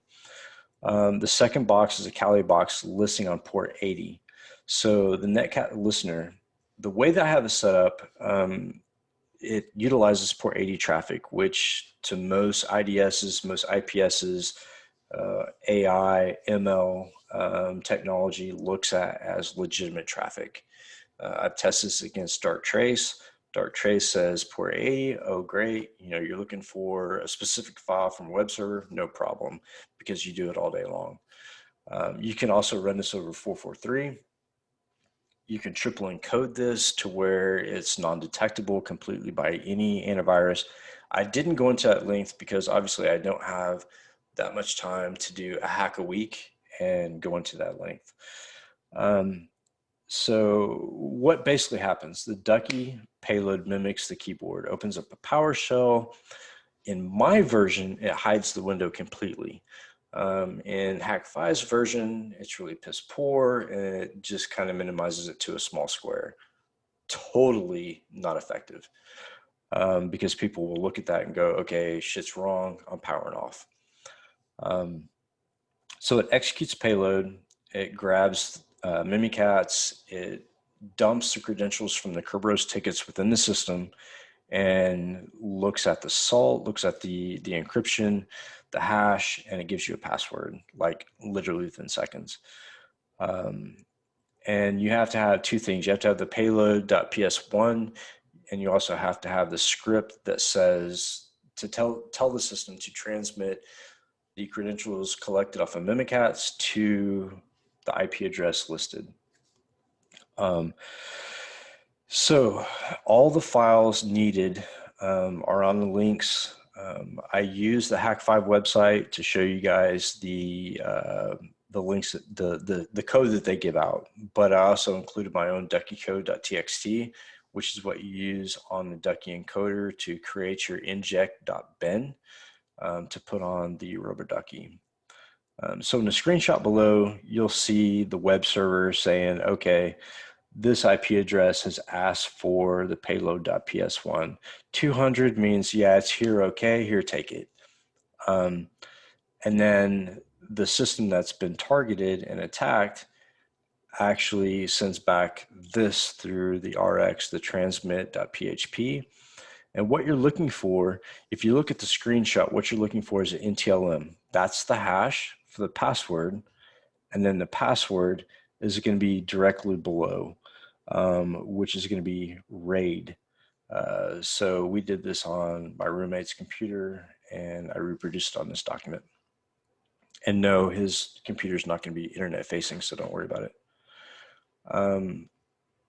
The second box is a Kali box listing on port 80. So the netcat listener, the way that I have it set up, it utilizes port 80 traffic, which to most IDSs, most IPSs, AI, ML technology looks at as legitimate traffic. I've tested this against Darktrace. Darktrace says port 80, oh great, you're looking for a specific file from a web server, no problem, because you do it all day long. You can also run this over 443. You can triple encode this to where it's non-detectable completely by any antivirus. I didn't go into that length because obviously I don't have that much time to do a hack a week and go into that length. So what basically happens, the Ducky payload mimics the keyboard, opens up a PowerShell. In my version, it hides the window completely. In Hack5's version, it's really piss poor and it just kind of minimizes it to a small square. Totally not effective, because people will look at that and go, okay, shit's wrong, I'm powering off. So it executes payload, it grabs mimikatz, it dumps the credentials from the Kerberos tickets within the system and looks at the salt, looks at the encryption, the hash, and it gives you a password, like literally within seconds. And you have to have two things. You have to have the payload.ps1, and you also have to have the script that says to tell the system to transmit the credentials collected off of mimikatz to the IP address listed. So all the files needed are on the links. I use the Hack5 website to show you guys the links, the code that they give out, but I also included my own duckycode.txt, which is what you use on the Ducky encoder to create your inject.ben to put on the RoboDucky. So in the screenshot below, you'll see the web server saying, okay, this IP address has asked for the payload.ps1. 200 means, yeah, it's here, okay, here, take it. And then the system that's been targeted and attacked actually sends back this through the RX, the transmit.php. And what you're looking for, if you look at the screenshot, what you're looking for is an NTLM. That's the hash for the password. And then the password is going to be directly below, which is going to be RAID. So we did this on my roommate's computer, and I reproduced it on this document. And no, his computer's not going to be internet facing, so don't worry about it.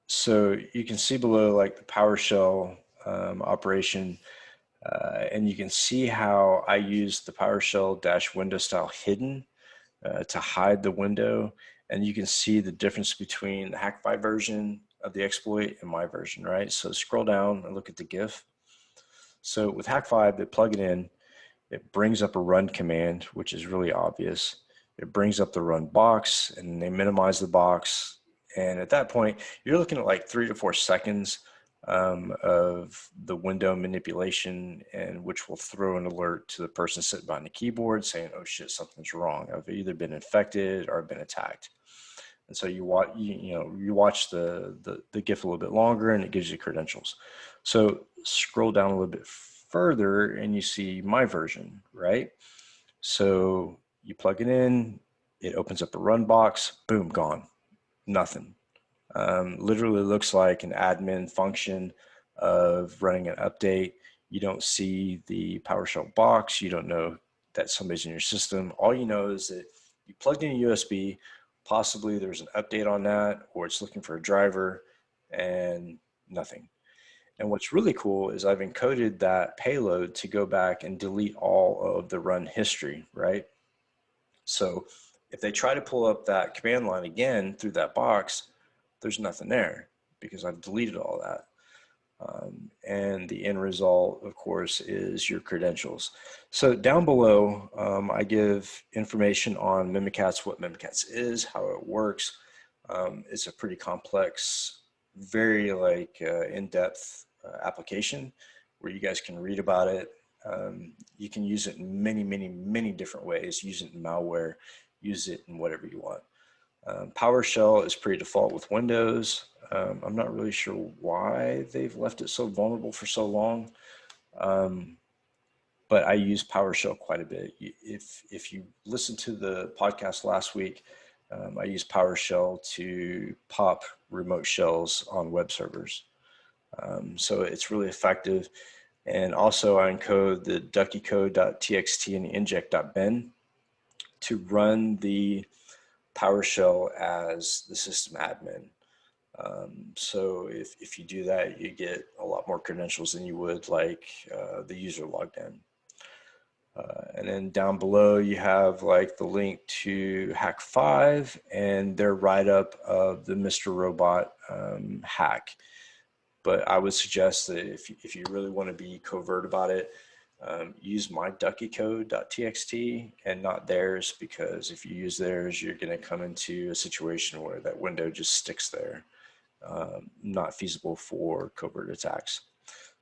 So you can see below like the PowerShell operation, and you can see how I use the PowerShell -window style hidden to hide the window. And you can see the difference between the Hack5 version of the exploit and my version, right? So scroll down and look at the GIF. So with Hack5, they plug it in, it brings up a run command, which is really obvious. It brings up the run box, and they minimize the box. And at that point, you're looking at like 3 to 4 seconds of the window manipulation, and which will throw an alert to the person sitting behind the keyboard saying, oh shit, something's wrong. I've either been infected or been attacked. And so you watch the GIF a little bit longer, and it gives you credentials. So scroll down a little bit further and you see my version, right? So you plug it in, it opens up a run box, boom, gone, nothing. Literally looks like an admin function of running an update. You don't see the PowerShell box. You don't know that somebody's in your system. All you know is that you plugged in a USB, possibly there's an update on that, or it's looking for a driver, and nothing. And what's really cool is I've encoded that payload to go back and delete all of the run history, right? So if they try to pull up that command line again through that box, there's nothing there because I've deleted all that. And the end result, of course, is your credentials. So down below, I give information on mimikatz, what mimikatz is, how it works. It's a pretty complex, very in-depth application where you guys can read about it. You can use it in many, many, many different ways. Use it in malware, use it in whatever you want. PowerShell is pretty default with Windows. I'm not really sure why they've left it so vulnerable for so long, but I use PowerShell quite a bit. If you listen to the podcast last week, I use PowerShell to pop remote shells on web servers. So it's really effective. And also I encode the duckycode.txt and the inject.bin to run the PowerShell as the system admin. So if you do that, you get a lot more credentials than you would like the user logged in. And then down below you have like the link to Hack5 and their write-up of the Mr. Robot hack. But I would suggest that if you really want to be covert about it, use my duckycode.txt and not theirs, because if you use theirs, you're going to come into a situation where that window just sticks there. Not feasible for covert attacks.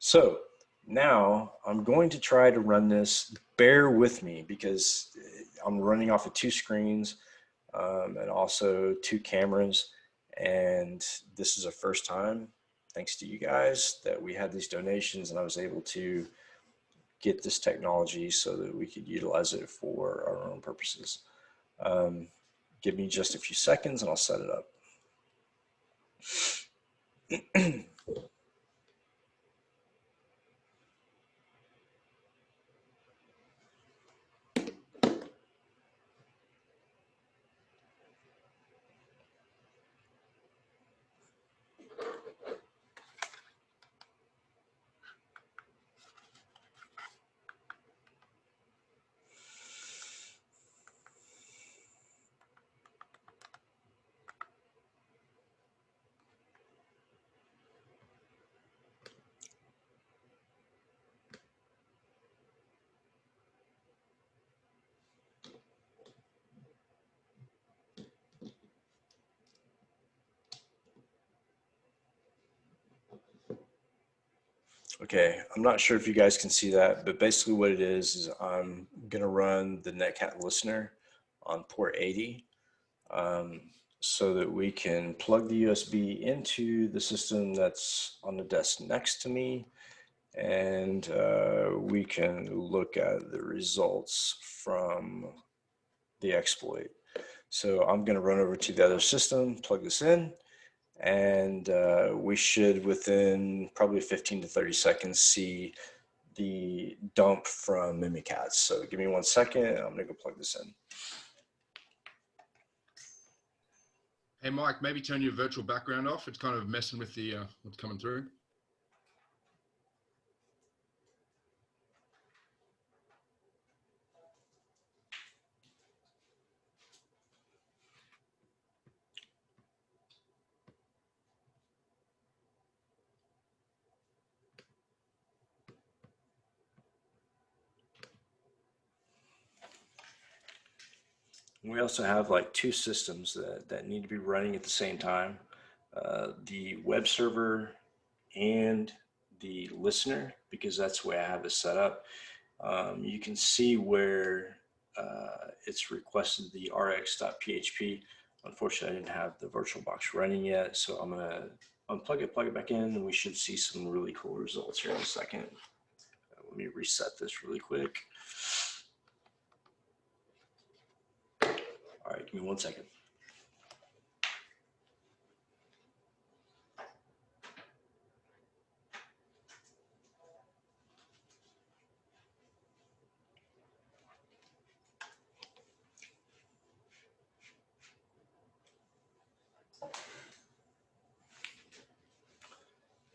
So now I'm going to try to run this. Bear with me because I'm running off of 2 screens and also 2 cameras. And this is a first time, thanks to you guys, that we had these donations and I was able to get this technology so that we could utilize it for our own purposes. Give me just a few seconds and I'll set it up. Okay, I'm not sure if you guys can see that, but basically what it is I'm going to run the Netcat listener on port 80 so that we can plug the USB into the system that's on the desk next to me, and we can look at the results from the exploit. So I'm going to run over to the other system, plug this in, and we should within probably 15 to 30 seconds see the dump from mimikatz. So give me 1 second. I'm gonna go plug this in. Hey, Mike, maybe turn your virtual background off. It's kind of messing with the what's coming through. We also have like two systems that need to be running at the same time. The web server and the listener, because that's the way I have it set up. You can see where it's requested the rx.php. Unfortunately, I didn't have the virtual box running yet, so I'm gonna unplug it, plug it back in, and we should see some really cool results here in a second. Let me reset this really quick. All right, give me 1 second.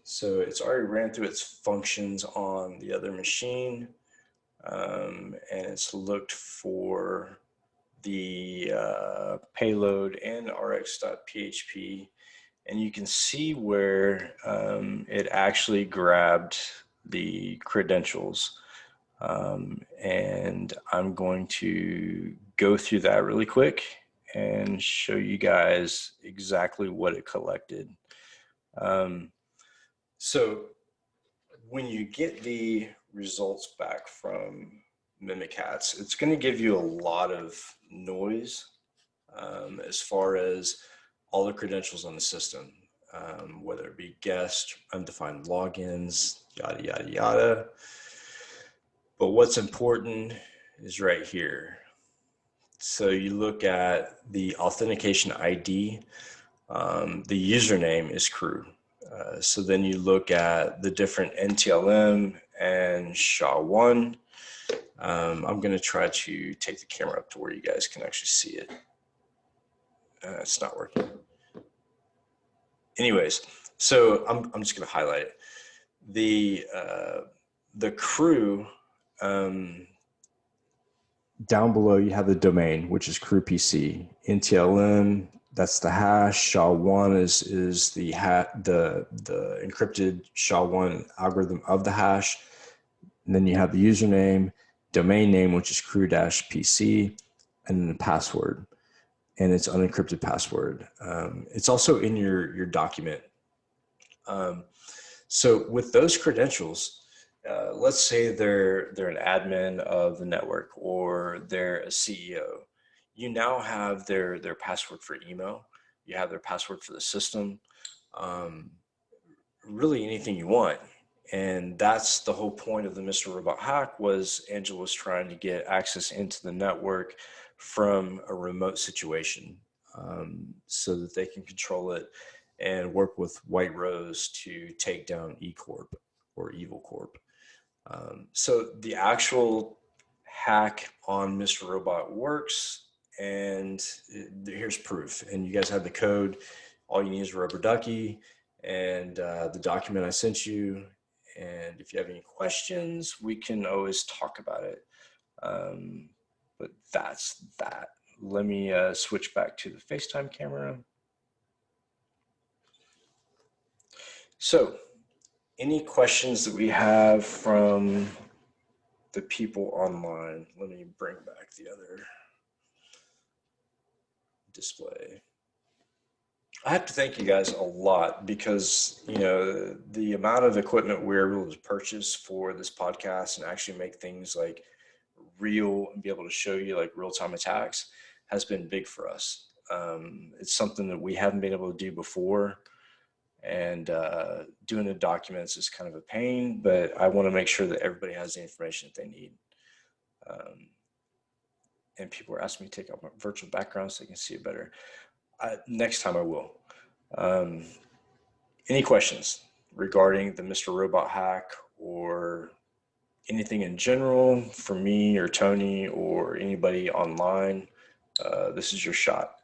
So it's already ran through its functions on the other machine, and it's looked for the payload and rx.php, and you can see where it actually grabbed the credentials. And I'm going to go through that really quick and show you guys exactly what it collected. So when you get the results back from mimikatz, it's going to give you a lot of noise as far as all the credentials on the system, whether it be guest, undefined logins, yada, yada, yada. But what's important is right here. So you look at the authentication ID, the username is crew. So then you look at the different NTLM and SHA-1. I'm going to try to take the camera up to where you guys can actually see it. It's not working. Anyways, so I'm just going to highlight it. The crew, down below you have the domain, which is crew PC. NTLM, that's the hash. SHA-1 is the encrypted SHA-1 algorithm of the hash. And then you have the username, domain name, which is crew-PC, and then the password. And it's unencrypted password. It's also in your document. So with those credentials, let's say they're an admin of the network or they're a CEO. You now have their password for email. You have their password for the system. Really anything you want. And that's the whole point of the Mr. Robot hack. Was Angela was trying to get access into the network from a remote situation, so that they can control it and work with White Rose to take down E Corp or Evil Corp. So the actual hack on Mr. Robot works, and here's proof. And you guys have the code. All you need is a rubber ducky and the document I sent you. And if you have any questions, we can always talk about it. But that's that. Let me switch back to the FaceTime camera. So any questions that we have from the people online? Let me bring back the other display. I have to thank you guys a lot, because the amount of equipment we're able to purchase for this podcast and actually make things like real and be able to show you like real-time attacks has been big for us. It's something that we haven't been able to do before, and doing the documents is kind of a pain, but I want to make sure that everybody has the information that they need. And people are asking me to take out my virtual background so they can see it better. Next time I will. Any questions regarding the Mr. Robot hack or anything in general for me or Tony or anybody online? This is your shot.